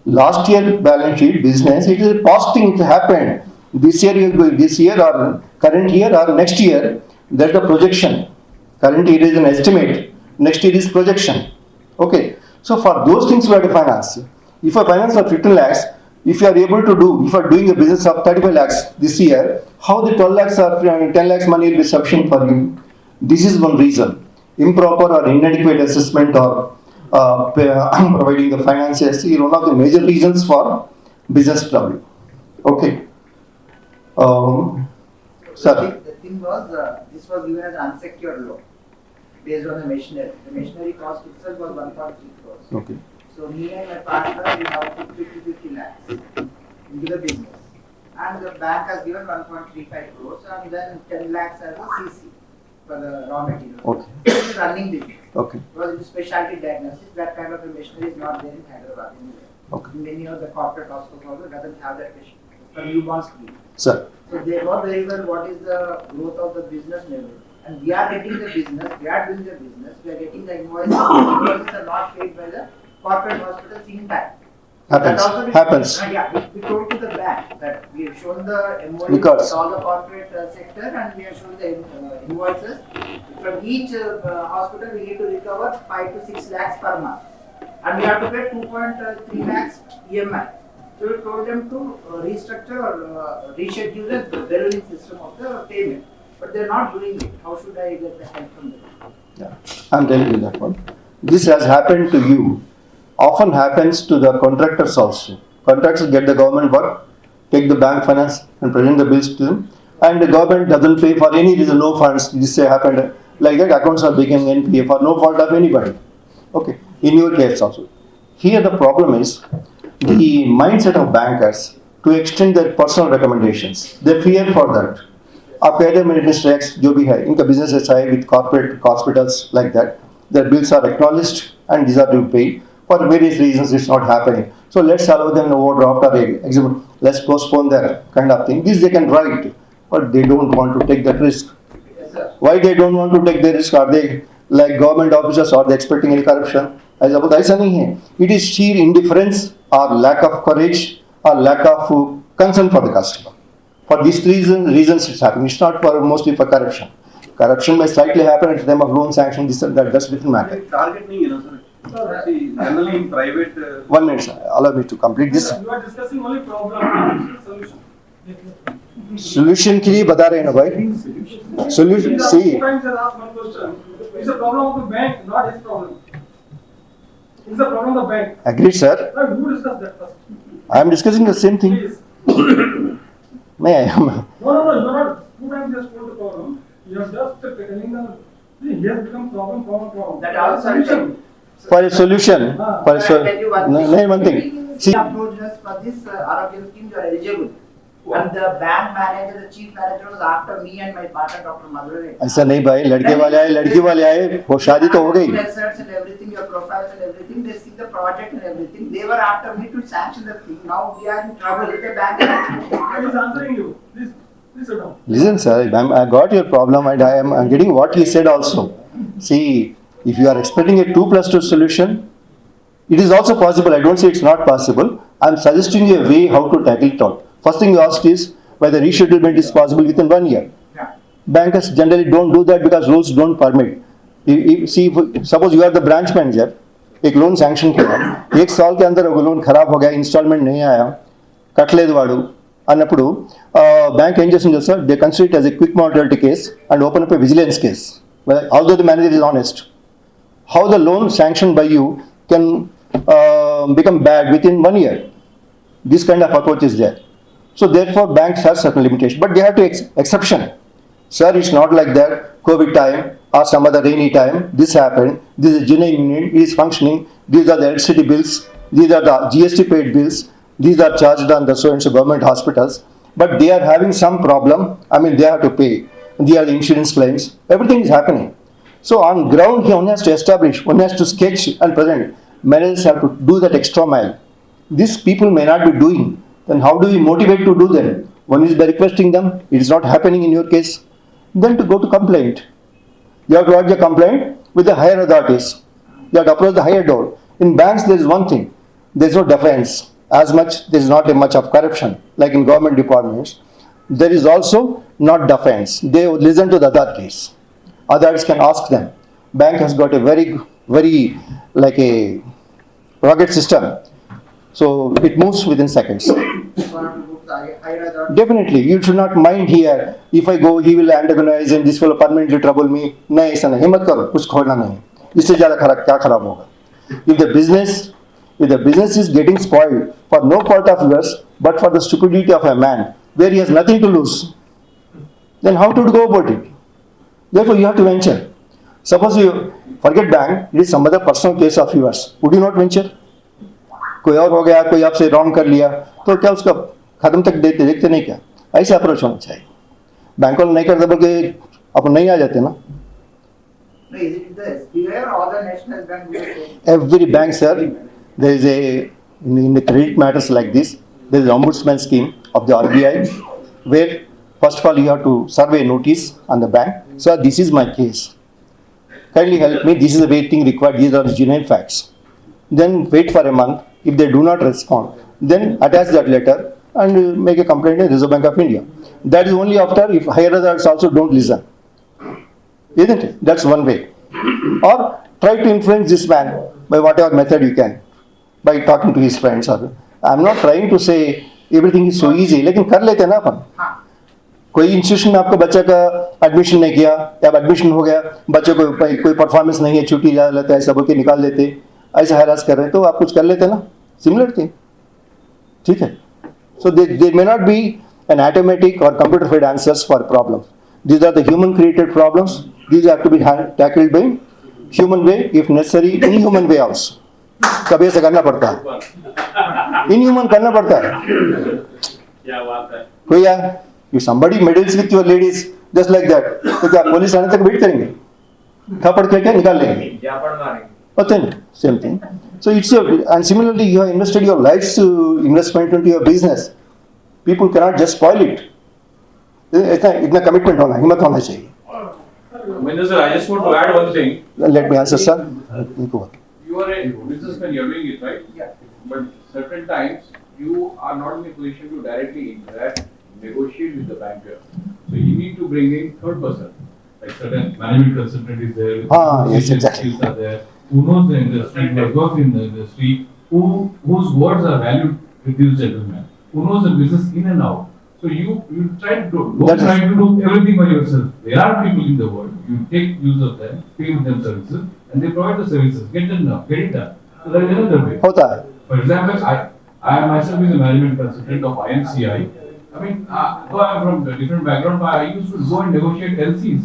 Last year balance sheet business, it is a past thing, it happened. This year or current year or next year, that's the projection. Current year is an estimate, next year is projection. Okay, so for those things we have to finance. If I finance for 15 lakhs, if you are able to do, if you are doing a business of 35 lakhs this year, how the 12 lakhs or 10 lakhs money will be sufficient for you? This is one reason. Improper or inadequate assessment or providing the finances is one of the major reasons for business trouble. Okay. Sir. The thing was, this was given as unsecured loan based on the machinery. The machinery cost itself was 1.3 crores. Okay. So me and my partner, we have put 50 lakhs into the business. And the bank has given 1.35 crores and then 10 lakhs as a CC for the raw material. Okay. It's a running business. Okay. Because it is specialty diagnosis, that kind of a machinery is not there in Hyderabad anywhere. Okay. Many of the corporate hospitals also doesn't have that machinery. For newborn screen. Sir. So they know very well what is the growth of the business level. And we are getting the business, we are doing the business, we are getting the invoices. Invoices are not paid by the corporate hospitals in time. Happens. We told to the bank that we have shown the MOU Because with all the corporate sector and we have shown the invoices. From each hospital we need to recover 5 to 6 lakhs per month. And we have to pay 2.3 lakhs EMI. So we told them to restructure or reschedule the barreling system of the payment. But they are not doing it. How should I get the help from them? Yeah, I'm telling you that one. This has happened to you. Often happens to the contractors also. Contractors get the government work, take the bank finance and present the bills to them. And the government doesn't pay for any reason, no funds. This happened like that. Accounts are becoming NPA for no fault of anybody. Okay, in your case also. Here the problem is the mindset of bankers to extend their personal recommendations. They fear for that. आप कह रहे मेरे tax जो भी है इनका businesses है with corporate hospitals like that, their bills are acknowledged and these are to pay. For various reasons it's not happening. So let's allow them an overdraft or example, let's postpone that kind of thing. This they can write, but they don't want to take that risk. Why they don't want to take the risk? Are they like government officers? Are they expecting any corruption? As about ऐसा नहीं है. It is sheer indifference or lack of courage or lack of concern for the customer. For these reasons it's happening. It's not for mostly for corruption. Corruption may slightly happen at the time of loan sanction. This and that. That's a different matter. Target नहीं है ना sir. See, generally in private. 1 minute, sir. Allow me to complete this. You are discussing only problem, solution. Solution के लिए बता रहे हैं ना भाई. Solution. See. Two times I asked one question. It's a problem of the bank, not his problem. It's a problem of the bank. Agreed, sir. Now you discuss that first. I am discussing the same thing. Please. May I am. No, you are not. Two times just told the problem. You are just telling the. See, he has become problem. That also For a solution. For a no, one thing. See. Approached us for this Arogya scheme, you are eligible. And the bank manager, the chief manager was after me and my partner, Dr. Madhuri. ऐसा नहीं भाई, लड़के वाले आए, लड़की वाले आए, वो शादी तो हो गई. Research and everything, your profiles and everything, they see the project and everything. They were after me to sanction the thing. Now we are in trouble with the bank. I was answering you. Please sit down. Listen, sir, I got your problem and I'm getting what he said also. See, if you are expecting a 2+2 solution, it is also possible. I don't say it's not possible. I'm suggesting you a way how to tackle it out. First thing you asked is whether reschedulement is possible within 1 year. Yeah. Bankers generally don't do that because rules don't permit. Suppose you are the branch manager, एक loan sanction किया, 1 साल के अंदर वो loan खराब हो गया, instalment नहीं आया, కట్టలేదు వాడు అన్నప్పుడు బ్యాంక్ ఏం చేస్తుంది తెలుసా? They consider it as a quick mortality case and open up a vigilance case. Although the manager is honest, how the loan sanctioned by you can become bad within 1 year. This kind of approach is there. So therefore banks have certain limitation, but they have to exception. Sir, it's not like that. COVID time or some other rainy time, this happened. This is genuine unit, it is functioning. These are the electricity bills. These are the GST paid bills. These are charged on the so-and-so government hospitals. But they are having some problem. I mean, they have to pay. They are the insurance claims. Everything is happening. So on ground, he only has to establish, one has to sketch and present. Managers have to do that extra mile. These people may not be doing. Then how do we motivate to do them? One is by requesting them. It is not happening in your case. Then to go to complaint. You have to lodge a complaint with the higher authorities. You have to approach the higher door. In banks, there is one thing. There is no defiance. As much, there is not much of corruption, like in government departments. there is also not defense. They listen to the authorities. Others can ask them. Bank has got a very like a rocket system. So it moves within seconds. Definitely, you should not mind here. If I go, he will antagonize and this will permanently trouble me. नहीं ऐसा नहीं, हिम्मत करो, कुछ खोलना नहीं. इससे ज़्यादा क्या खराब होगा? If the business is getting spoiled for no fault of yours, but for the stupidity of a man, where he has nothing to lose, then how to go about it? Therefore, you have to venture. Suppose you forget bank, it is some other personal case of yours. Would you not venture? कोई और हो गया, कोई आपसे wrong कर लिया, तो क्या उसका खत्म तक देखते नहीं क्या? ऐसे अप्रोच होना चाहिए. बैंक वाले नहीं करते बल्कि अपन नहीं आ जाते ना. Is it the SBI or other national bank? Every bank, sir, there is in the credit matters like this, there is an ombudsman scheme of the RBI, where first of all you have to serve a notice on the bank. So this is my case. Kindly help me. This is the waiting required. These are the genuine facts. Then wait for a month. If they do not respond, then attach that letter and make a complaint to Reserve Bank of India. That is only after if higher authorities also don't listen. Isn't it? That's one way. Or try to influence this man by whatever method you can, by talking to his friends. Or I'm not trying to say everything is so easy, लेकिन कर लेते हैं ना अपन. कोई institution में आपका बच्चा का एडमिशन नहीं किया, या एडमिशन हो गया, बच्चे को कोई परफॉर्मेंस नहीं है, छुट्टी जा लेता है, ऐसा बोल के निकाल देते, ऐसा हैरास कर रहे हैं, तो आप कुछ कर लेते ना, सिमिलर थिंग. ठीक है. So there may not be an automatic or computer fed answers for problems. These are the human created problems. These have to be tackled by human way, if necessary, inhuman way also. कभी ऐसा करना पड़ता है, inhuman करना पड़ता है. क्या बात है. कोई यार, if somebody meddles with your ladies just like that, तो क्या पुलिस आने तक वेट करेंगे? थप्पड़ क्या निकाल लेंगे? होते हैं, same thing. So it's your, and similarly you have invested your life's investment into your business. People cannot just spoil it. इतना commitment होना, हिम्मत होना चाहिए. Mahendra sir, I just want to add one thing. Let me answer, sir. You are a businessman, you are doing it, right? Yeah. But certain times you are not in a position to directly interact, negotiate with the banker. So you need to bring in third person. Like certain management consultant is there. Yes, exactly. Skills are there. Who knows the industry, who has worked in the industry, whose words are valued with this gentleman, who knows the business in and out. So you try to don't try to do everything by yourself. There are people in the world. You take use of them, pay them services, and they provide the services. Get them done, get it done. So there is another way. होता है. For example, I myself is a management consultant of INCI. I mean, though I am from a different background, but I used to go and negotiate LCs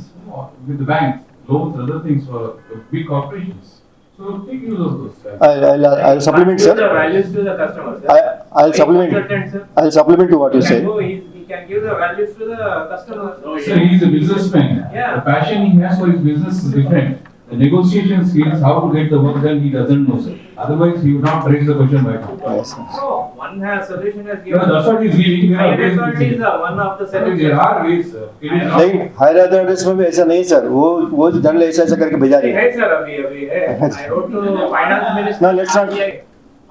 with the banks, loans, other things for big corporations. So take use of those guys. I'll supplement, Give the sir. values to the customer, sir. I'll supplement. Consultant, sir. I'll supplement to what you say. He can give the values to the customer. So he is a businessman. Yeah. The passion he has for his business is different. The negotiation skills, how to get the work done, he doesn't know, sir. Otherwise, he would not raise the question right now. Yes. No, one has solution has No, given. that's what he's giving. There are Higher ways. authority is one of the solutions. There are ways, sir. It is not. नहीं, higher authorities में भी ऐसा नहीं sir. वो धन ले ऐसा करके भेजा रही है. है सर, अभी है. I wrote to finance minister. No, let's not.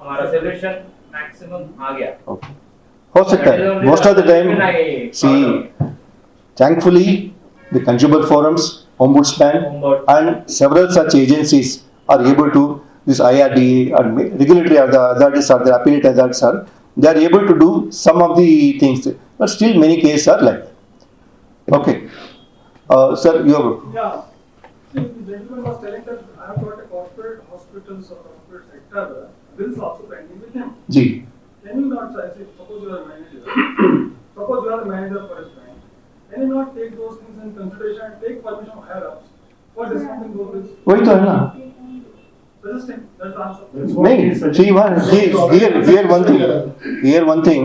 हमारा solution maximum आ गया. Okay. हो सकता है. Most of the time, see, thankfully, the consumer forums, ombudsman, and several such agencies are able to, this IRDA or regulatory authorities or the appellate authorities are, they are able to do some of the things, but still many cases are like that. Okay. Sir, you have. Yeah. See, the gentleman was telling that I have got a corporate hospitals or corporate sector bills also pending with him. Ji. Can you not say, suppose you are a manager, suppose you are a manager for his bank, can you not take those things in consideration and take permission of higher ups for discounting those bills? वही तो है ना. Resisting, that's the answer. नहीं, see, here one thing,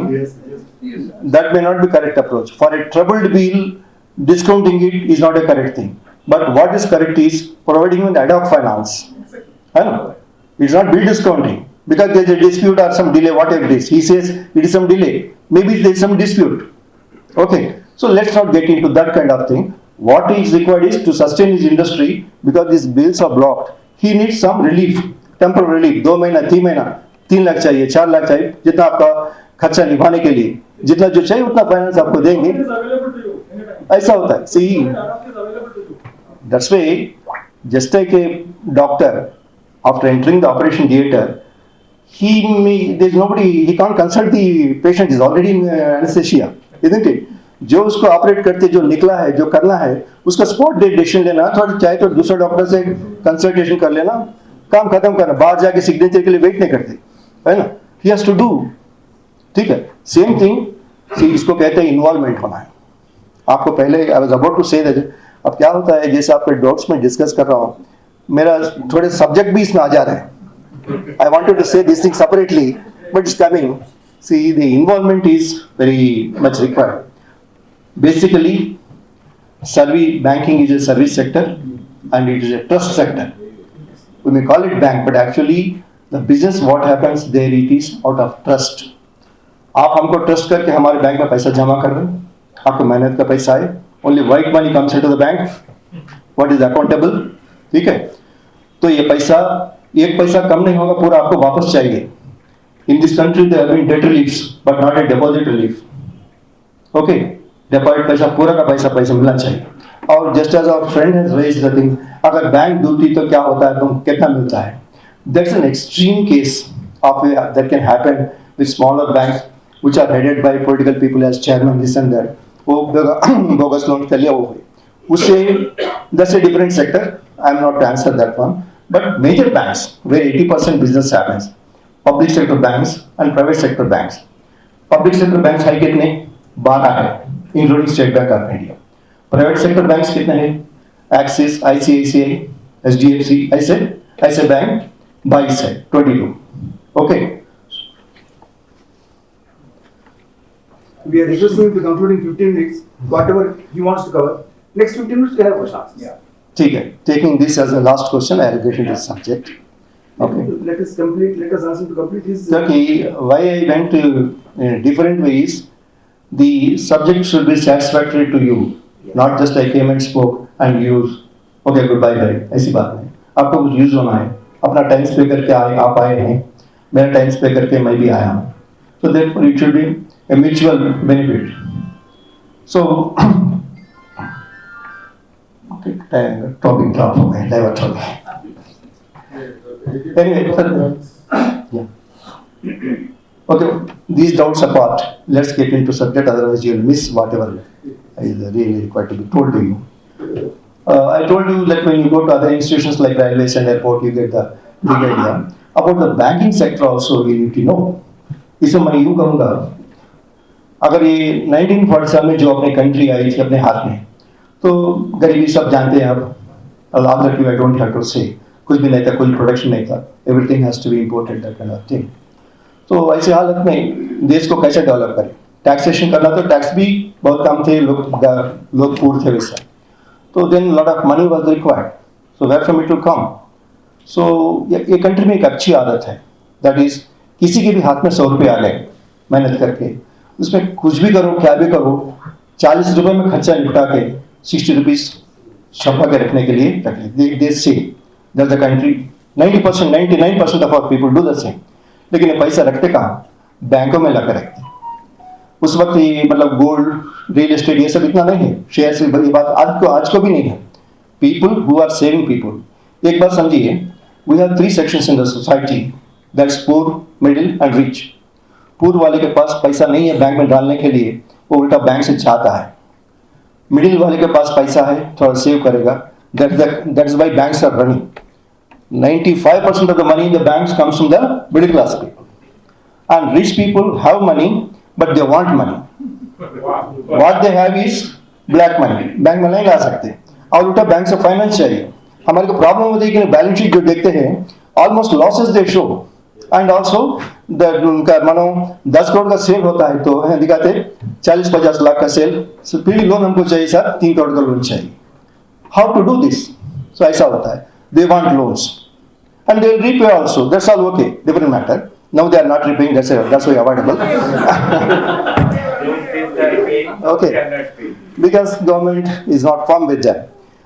that may not be correct approach. For a troubled bill, discounting it is not a correct thing. But what is correct is providing an ad hoc finance. I know. It's not bill discounting. Because there is a dispute or some delay, whatever it is. He says it is some delay. Maybe there is some dispute. Okay. So let's not get into that kind of thing. What is required is to sustain his industry because these bills are blocked. He needs some relief, temporary relief. 2 महीना, 3 महीना, 3 लाख चाहिए, 4 लाख चाहिए, जितना आपका खर्चा निभाने के लिए जितना जो चाहिए उतना फाइनेंस आपको देंगे, It is available to you anytime. ऐसा होता है. सी Adopt is available to you. that's why just like a doctor after entering the operation theater, there's nobody, he can't consult the patient, is already in anesthesia, isn't it? जो उसको operate करते जो निकला है जो करना है उसका स्पॉट डिसीजन लेना, थोड़ा चाहे तो दूसरा डॉक्टर से कंसल्टेशन कर लेना, काम खत्म करना, बाहर जाके सिग्नेचर के लिए वेट नहीं करते, है ना. He has to do. ठीक है, सेम थिंग. सी इसको कहते हैं इन्वॉल्वमेंट होना है. आपको पहले I was about to say that. अब क्या होता है, जैसे आपके डाउट्स में डिस्कस कर रहा हूँ, मेरा थोड़े सब्जेक्ट भी इसमें आ जा रहे हैं. I wanted to say this thing separately, but it's coming. See, the involvement is very much required. Basically, banking is a service sector and it is a trust sector. We may call it bank, but actually the business what happens there, it is out of trust. आप हमको trust करके हमारे bank में पैसा जमा कर रहे हैं, आपको मेहनत का पैसा है. Only white money comes into the bank. What is accountable? ठीक है, तो ये पैसा एक पैसा कम नहीं होगा, पूरा आपको वापस चाहिए. In this country there have been debt reliefs, but not a deposit relief. Okay, deposit पैसा पूरा का पैसा मिलना चाहिए. और just as our friend has raised the thing, अगर बैंक डूबती तो क्या होता है, तो कितना मिलता है. That's an extreme case of that can happen with smaller banks which are headed by political people as chairman, this and that. वो bogus loan कर लिया, वो उससे that's a different sector. I am not to answer that one. But major banks where 80% business happens, public sector banks and private sector banks. Public sector banks है कितने? 12 है, including State Bank of India. Private sector banks कितने हैं? Axis, ICICI, SDFC, ऐसे bank 22 है, 22. Okay. We are requesting him to conclude in 15 minutes, whatever he wants to cover. Next 15 minutes we have questions. Yeah. ठीक है. Taking this as the last question, I will get into the subject. Okay. Let us ask him to complete his. Okay, why I went to different ways, the subject should be satisfactory to you, not just I came and spoke and you, okay, goodbye, bye. ऐसी बात नहीं. आपको कुछ use होना है, अपना time स्पे करके आप आए हैं, मेरा टाइम स्पे करके मैं भी आया हूँ. So therefore it should be a mutual benefit. So, okay, topic drop हो गए, divert हो गए. Anyway, yeah. Okay, these doubts apart, let's get into subject, otherwise you'll miss whatever is really required to be told to you. I told you that when you go to other institutions like railways and airport, you get the big idea. About the banking sector also, we need to know. इसमें मैं यूँ कहूँगा, अगर ये 1947 में जो अपने country I थी अपने हाथ में, तो गरीबी सब जानते हैं. अब I don't have to say, कुछ भी नहीं था, कोई प्रोडक्शन नहीं था, everything has to be imported, that kind of thing. तो ऐसे हालत में देश को कैसे डेवलप करें? टैक्सेशन करना, तो टैक्स भी बहुत कम थे, लोग पूर थे वैसा. तो then lot of money was required, so where from it will come. So ये कंट्री में एक अच्छी आदत है, दैट इज किसी के भी हाथ में 100 रुपये आ गए मेहनत करके, उसमें कुछ भी करो क्या भी करो, 40 रुपये में खर्चा निपटा के 60 रुपीज छपा के रखने के लिए रख ले. They say that the country 90%, 99% of our people do the same. लेकिन ये पैसा रखते कहाँ? बैंकों में ला कर रखते. उस वक्त ये मतलब गोल्ड, रियल एस्टेट, ये सब इतना नहीं है, शेयर से बड़ी बात आज को भी नहीं है. People who are saving people, एक बात समझिए, we have 3 sections in the society, that's poor, middle and rich. Poor वाले के पास पैसा नहीं है बैंक में डालने के लिए, वो उल्टा बैंक से चाहता है. मिडिल वाले के पास पैसा है, थोड़ा सेव करेगा, that's why banks are running. 95% of the money in the banks comes from the middle class people. And rich people have money, but they want money. What they have is black money. Bank में नहीं ला सकते, और उल्टा bank से finance चाहिए. हमारे को problem होती है कि बैलेंस शीट जो देखते हैं, almost losses they show, and also उनका मानो 10 करोड़ का सेल होता है तो दिखाते 40-50 लाख का सेल, फिर भी लोन हमको चाहिए सर, 3 करोड़ का लोन चाहिए. How to do this? So ऐसा होता है, they want loans and they will repay also, that's all okay, different matter. Now they are not repaying, that's why avoidable. Okay, because government is not firm with them.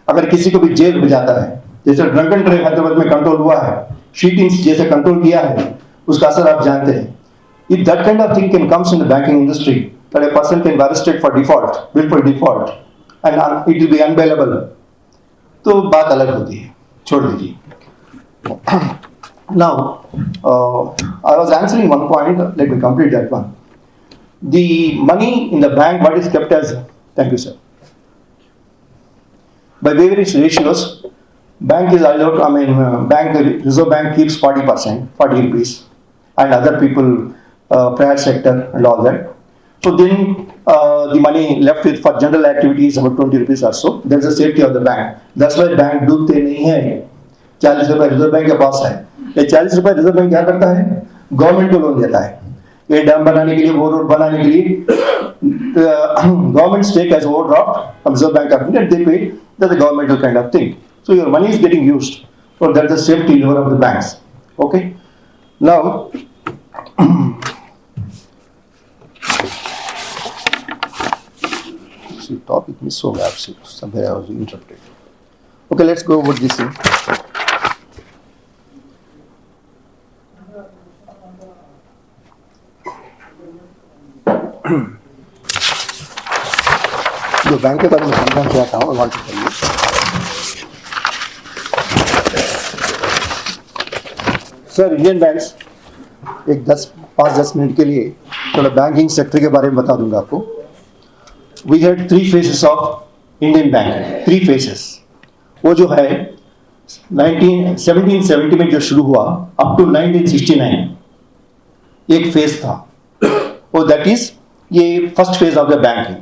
अगर किसी को भी jail में जाता है, जैसे ड्रंक एंड ड्राइव हैदराबाद में control हुआ है, शीटिंग्स जैसे कंट्रोल किया है, उसका असर आप जानते हैं. If that kind of thing can comes in the banking industry, that a person can be arrested for default, willful default, and it will be unbailable, तो बात अलग होती है, छोड़ दीजिए. Now, I was answering one point. Let me complete that one. The money in the bank, what is kept as? Thank you, sir. By various ratios, bank is allowed. Reserve Bank keeps 40%, 40 rupees, and other people, private sector and all that. So then the money left with for general activities about 20 rupees or so. There's the safety of the bank. That's why bank डूबते नहीं हैं. 40 रुपए reserve bank के पास है. ये 40 रुपए reserve bank क्या करता है? गवर्नमेंट को लोन देता है. ये डैम बनाने के लिए, वो रोड बनाने के लिए, government take as overdraft from Reserve Bank of India. They pay. That's a governmental kind of thing. So your money is getting used. So that's the safety level of the banks. Okay. Now. See, topic is so absurd. Somewhere I was interrupted. Okay, let's go over this thing. जो bank के बारे में समझना चाहता हूँ, I want to tell you. Sir, Indian banks एक 5-10 minute के लिए थोड़ा बैंकिंग सेक्टर के बारे में बता दूंगा आपको. We had 3 phases of Indian banking. 3 phases. वो जो है 1770 में जो शुरू हुआ up to 1969 एक फेज था. और that is ये first phase of the banking.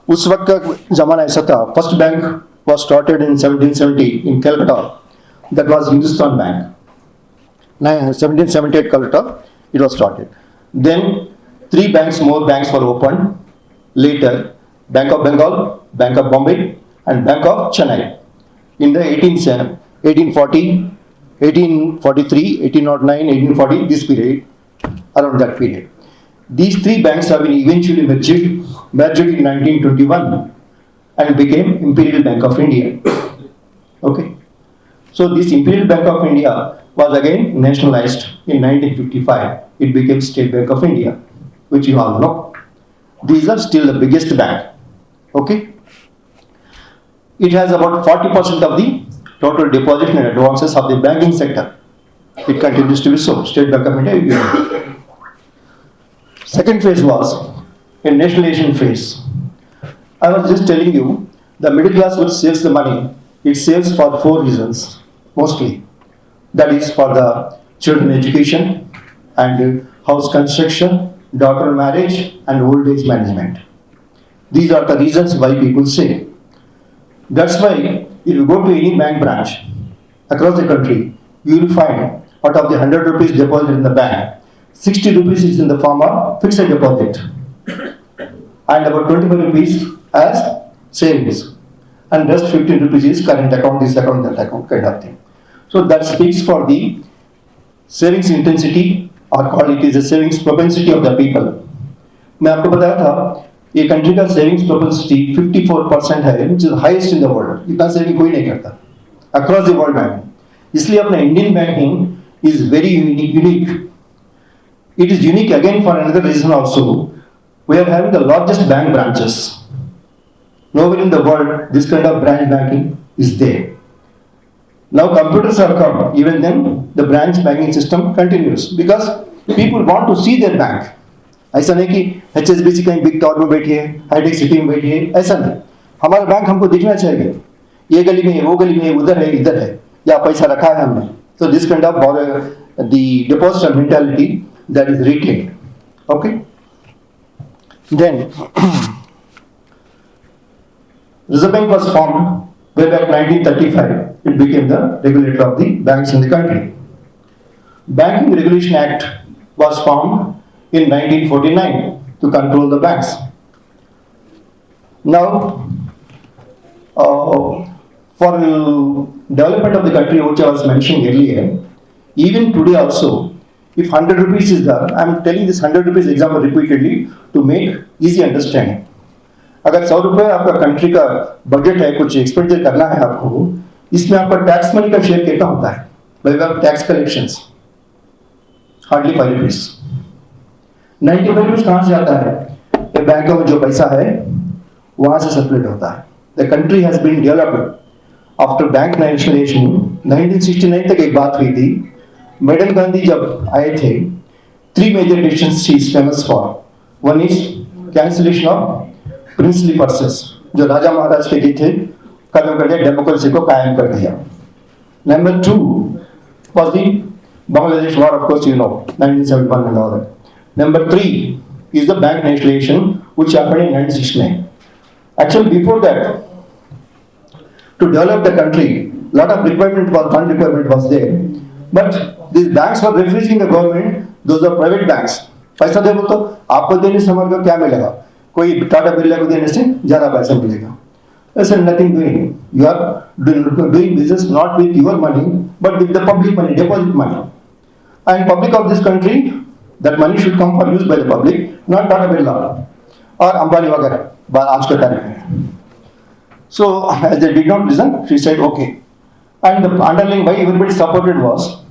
उस वक्त का जमाना ऐसा था. First bank was started in 1770 in Calcutta. That was Hindustan Bank. 1778 Calcutta it was started. Then 3 banks, more banks were opened later. Bank of Bengal, Bank of Bombay, and Bank of Chennai. In the 1840, 1843, 1809, 1840, this period, around that period. These 3 banks have been eventually merged in 1921 and became Imperial Bank of India. Okay. So this Imperial Bank of India was again nationalized in 1955. It became State Bank of India, which you all know. These are still the biggest bank. Okay. It has about 40% of the total deposit and advances of the banking sector. It continues to be so. State Bank of India. Second phase was a nationalization phase. I was just telling you, the middle class which saves the money, it saves for 4 reasons mostly. That is for the children education and house construction, daughter marriage, and old age management. These are the reasons why people save. That's why if you go to any bank branch across the country, you will find out of the 100 rupees deposit in the bank, 60 rupees is in the form of fixed deposit and about 25 rupees as savings, and rest 15 rupees is current account, this account, that account kind of thing. So that speaks for the savings intensity, or call it is a savings propensity of the people. मैं आपको बताया था ये country का savings propensity 54% है, which is highest in the world. इतना saving कोई नहीं करता across the world बैंकिंग. इसलिए अपना Indian banking is very unique. It is unique again for another reason also. We are having the largest bank branches. Nowhere in the world this kind of branch banking is there. Now computers have come. Even then the branch banking system continues because people want to see their bank. ऐसा नहीं कि HSBC कहीं big tower में बैठी है, hi tech city में बैठी है, ऐसा नहीं. हमारा बैंक हमको दिखना चाहिए. ये गली में है, वो गली में है, उधर है, इधर है, या पैसा रखा है हमने. So this kind of the deposit mentality that is retained. Okay. Then Reserve Bank was formed way back 1935. It became the regulator of the banks in the country. Banking Regulation Act was formed in 1949 to control the banks. Now, for development of the country, which I was mentioning earlier, even today also, if 100 rupees is there, I am telling this 100 rupees example repeatedly to make easy understanding. अगर 100 रुपए आपका country का budget है, कुछ expenditure करना है आपको, इसमें आपका टैक्स मनी का शेयर कितना होता है? By way of tax collections, hardly 5 rupees. 95 में कहाँ से आता है? ये बैंकों में जो पैसा है वहाँ से सर्कुलेट होता है. The country has been developed after bank nationalization. 1969 तक एक बात हुई थी. मैडम गांधी जब आए थे, 3 major decisions she is famous for. One is cancellation of princely purses, जो राजा महाराज के थे, खत्म कर दिया, डेमोक्रेसी को कायम कर दिया. Number 2 was the Bangladesh war, of course you know, 1971 and all that. Number 3 is the bank nationalization, which happened in 1969. Actually, before that, to develop the country, lot of fund requirement was there. But these banks were refusing the government, those are private banks. पैसा दे बोल तो आपको देने से हमारे को क्या मिलेगा? कोई टाटा बिरला को देने से ज़्यादा पैसा मिलेगा. There's nothing doing. You are doing business not with your money, but with the public money, deposit money. And public of this country, that money should come for use by the public, not Tata Birla or Ambani वगैरह आज के तारीख में. So as they did not listen, she said okay. And the underlying why everybody supported was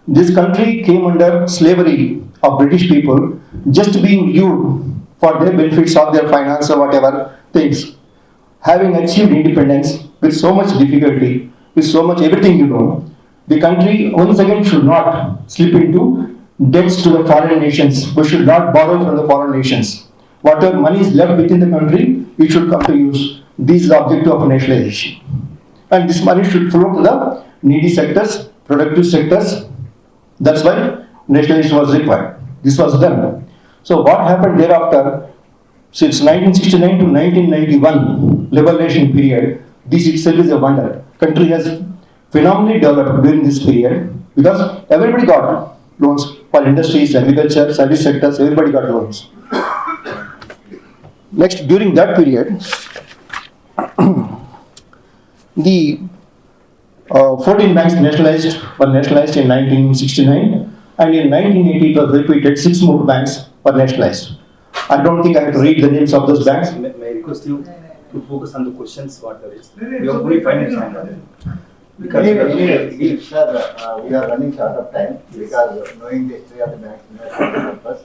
this country came under slavery of British people, just being used for their benefits of their finance or whatever things. Having achieved independence with so much difficulty, with so much everything you know, the country once again should not slip into debts to the foreign nations. We should not borrow from the foreign nations. Whatever money is left within the country, it should come to use. This is the objective of nationalization. And this money should flow to the needy sectors, productive sectors. That's why nationalization was required. This was done. So what happened thereafter, since 1969 to 1991 liberalization period, this itself is a wonder. Country has phenomenally developed during this period because everybody got loans for industries, agriculture, service sectors, everybody got loans. Next, during that period, the 14 banks were nationalized in 1969, and in 1980 it was repeated, 6 more banks were nationalized. I don't think I have to read the names of those banks. May I request you to focus on the questions what there is. We have only 5 minutes time. Because Anyway, sir, we are running short of time because knowing the history of the banks purpose.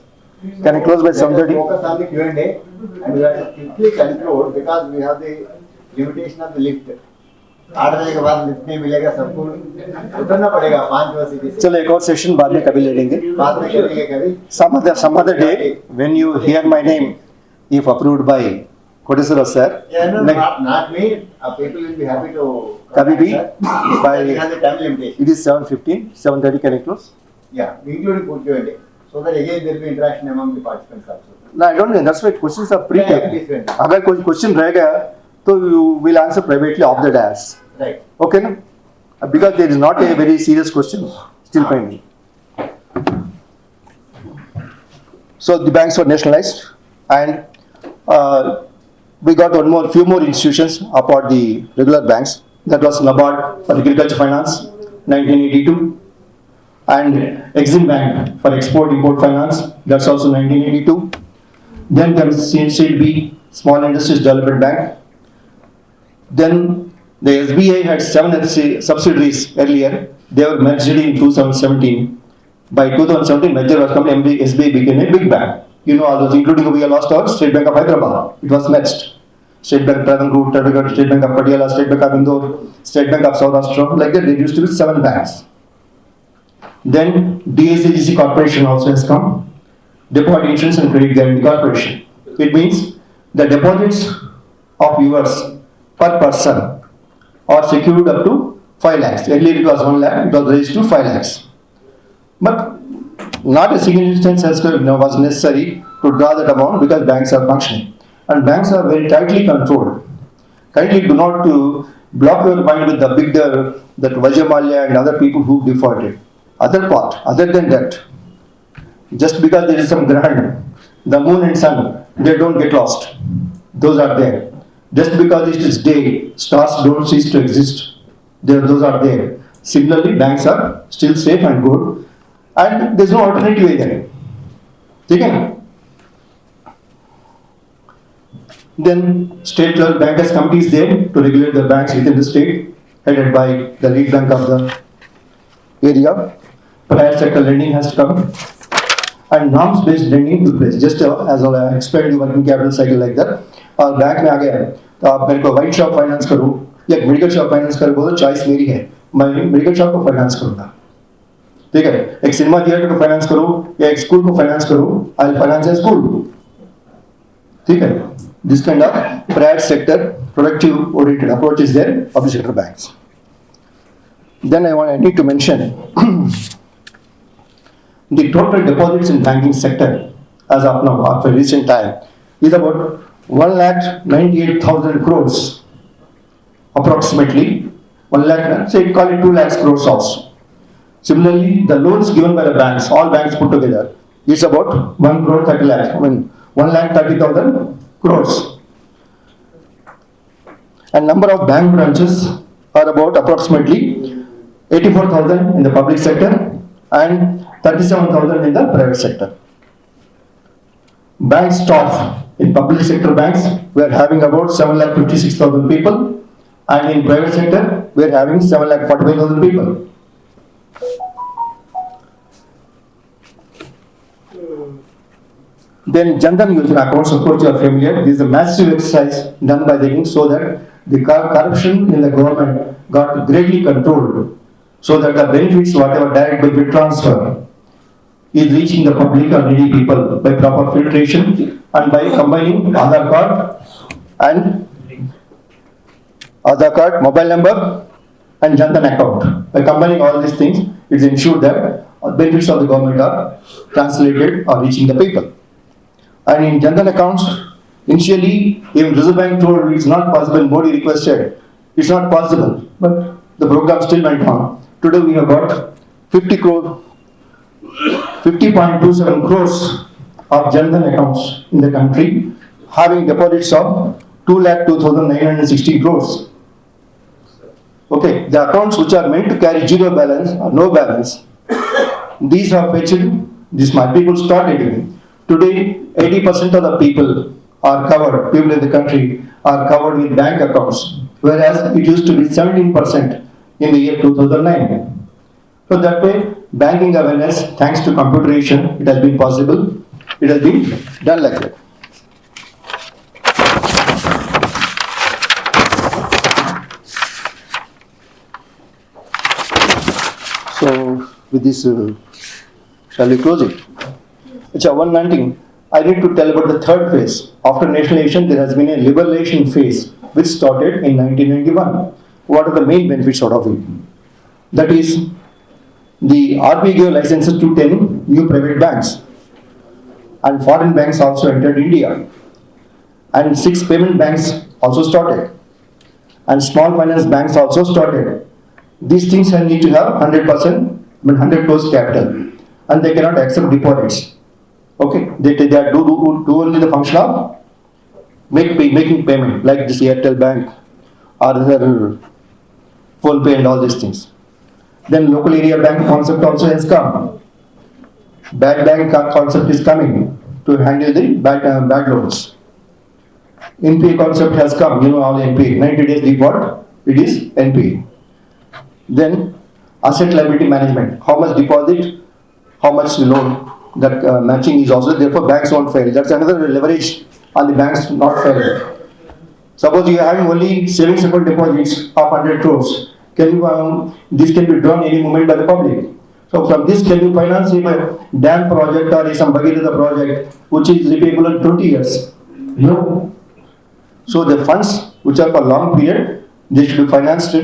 Can I close by 7:30? Focus on the Q&A and we have to quickly conclude because we have the limitation of the lift. 8 बजे के बाद lift नहीं मिलेगा, सबको उतरना पड़ेगा 5 बजे से. चलो एक और सेशन बाद में कभी ले लेंगे. बाद में करेंगे कभी. Some other day when you hear my name, if approved by Kodeswara sir. Yeah, no, not me. People will be happy to. कभी भी by It has a time limitation. it is 7:15, 7:30 can I close? Yeah, including put Q&A. So that again there will be interaction among the participants also. No, I don't think that's why questions are pre. Yeah, please, please. अगर कोई question रह गया तो you will answer privately off the dais. Right. Okay ना? Because there is not a very serious question still pending. So the banks were nationalized, and we got few more institutions apart the regular banks. That was NABARD for agriculture finance, 1982, and Exim Bank for export-import finance. That's also 1982. Then there was CNCB, Small Industries Development Bank. Then the SBI had 7 subsidiaries earlier. They were merged in 2017. By 2017, merger was complete. SBI became a big bank. You know all those, including we lost our State Bank of Hyderabad. It was merged. State Bank Travancore, State Bank of Patiala, State Bank of Indore, State Bank of Saurashtra. Like that, there used to be 7 banks. Then DSAGC Corporation also has come. Deposit Insurance and Credit Guarantee Corporation. It means the deposits of yours per person are secured up to 5 lakhs. Earlier it was 1 lakh, it was raised to 5 lakhs. But not a significant sense was necessary to draw that amount because banks are functioning. And banks are very tightly controlled. Kindly do not block your mind with the big, that Vijay Mallya and other people who defaulted. Other than that, just because there is some grand, the moon and sun, they don't get lost. Those are there. Just because it is day, stars don't cease to exist. Those are there. Similarly, banks are still safe and good, and there is no alternative either. Okay? Then state level bankers committee is there to regulate the banks within the state, headed by the lead bank of the area. Private sector lending has to come. and norms-based lending took place. Just as I explained, the working capital cycle like that. और bank में आ गया है, तो आप मेरे को wine shop finance करूँ या मेडिकल शॉप फाइनेंस करूँ, बोलो चॉइस मेरी है, मैं मेडिकल शॉप को फाइनेंस करूँगा, ठीक है. एक सिनेमा थिएटर को फाइनेंस करूँ या एक स्कूल को फाइनेंस करूँ, I will finance A school, ठीक है. This kind of private sector productive oriented approach is there of the sector banks. Then I need to mention the total deposits in banking sector as of now, after recent time, is about 1,98,000 crores, approximately 1 lakh, say call it 2 lakhs crores also. Similarly, the loans given by the banks, all banks put together, is about 1 crore 30 lakhs, 1,30,000 crores. And number of bank branches are about approximately 84,000 in the public sector and 37,000 in the private sector. Bank staff in public sector banks, we are having about 7,56,000 people, and in private sector, we are having 7,45,000 people. Then Jan Dhan Yojana accounts, of course you are familiar. This is a massive exercise done by the king so that the corruption in the government got greatly controlled, so that the benefits, whatever direct benefit transfer, is reaching the public or needy people by proper filtration and by combining Aadhaar card, mobile number and Jan Dhan account. By combining all these things, it is ensured that benefits of the government are translated or reaching the people. And in Jan Dhan accounts, initially, even Reserve Bank told it's not possible, Modi requested, it's not possible, but the program still went on. Today we have got 50.27 crores of Jan Dhan accounts in the country, having deposits of 2,02,960 crores. Okay, the accounts which are meant to carry zero balance or no balance, these are fetched, these my people started giving. Today, 80% of the people are covered, people in the country are covered with bank accounts, whereas it used to be 17% in the year 2009. So that way, banking awareness, thanks to computerization, it has been possible, it has been done like that. So, with this, shall we close it? One thing, I need to tell about the third phase. After nationalization, there has been a liberalization phase which started in 1991. What are the main benefits out of it? That is, the RBI gave licenses to 10 new private banks, and foreign banks also entered India, and 6 payment banks also started, and small finance banks also started. These things need to have 100%, 100 crores capital, and they cannot accept deposits. Okay, they do only the function of making payment, like this Airtel Bank or the Phone Pay and all these things. Then local area bank concept also has come. Bad bank concept is coming to handle the bad loans. NPA concept has come, you know all NPA, 90 days default, it is NPA. Then asset liability management, how much deposit, how much loan, that matching is also, therefore banks won't fail. That's another leverage on the banks not failing. Suppose you are having only savings account deposits of 100 crores. This can be drawn any moment by the public. So from this, can you finance a dam project or some Bhagirath project which is repayable in 20 years? No. So the funds which are for long period, they should be financed,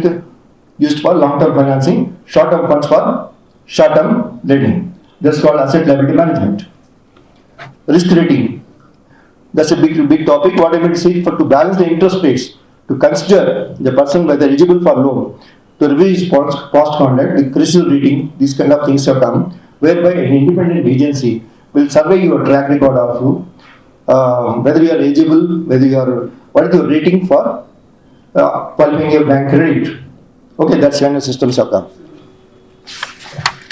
used for long-term financing, short-term funds for short-term lending. That's called asset liability management. Risk rating. That's a big topic. What I mean to say, to balance the interest rates, to consider the person whether eligible for loan, to review his past conduct, the CRISIL rating, these kind of things have come, whereby an independent agency will survey your track record of you, whether you are eligible, what is your rating for qualifying your bank credit. Okay, that's kind of systems have come.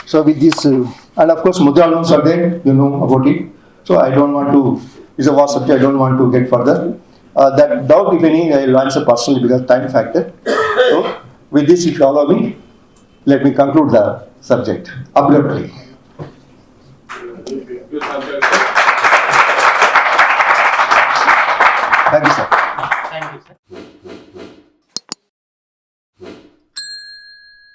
So with this, and of course Mudra loans are there, you know about it. So I don't want to, it's a vast subject, I don't want to get further. That doubt, if any, I will answer personally because time factor. So with this, if you allow me, let me conclude the subject abruptly. Thank you, sir. Thank you, sir.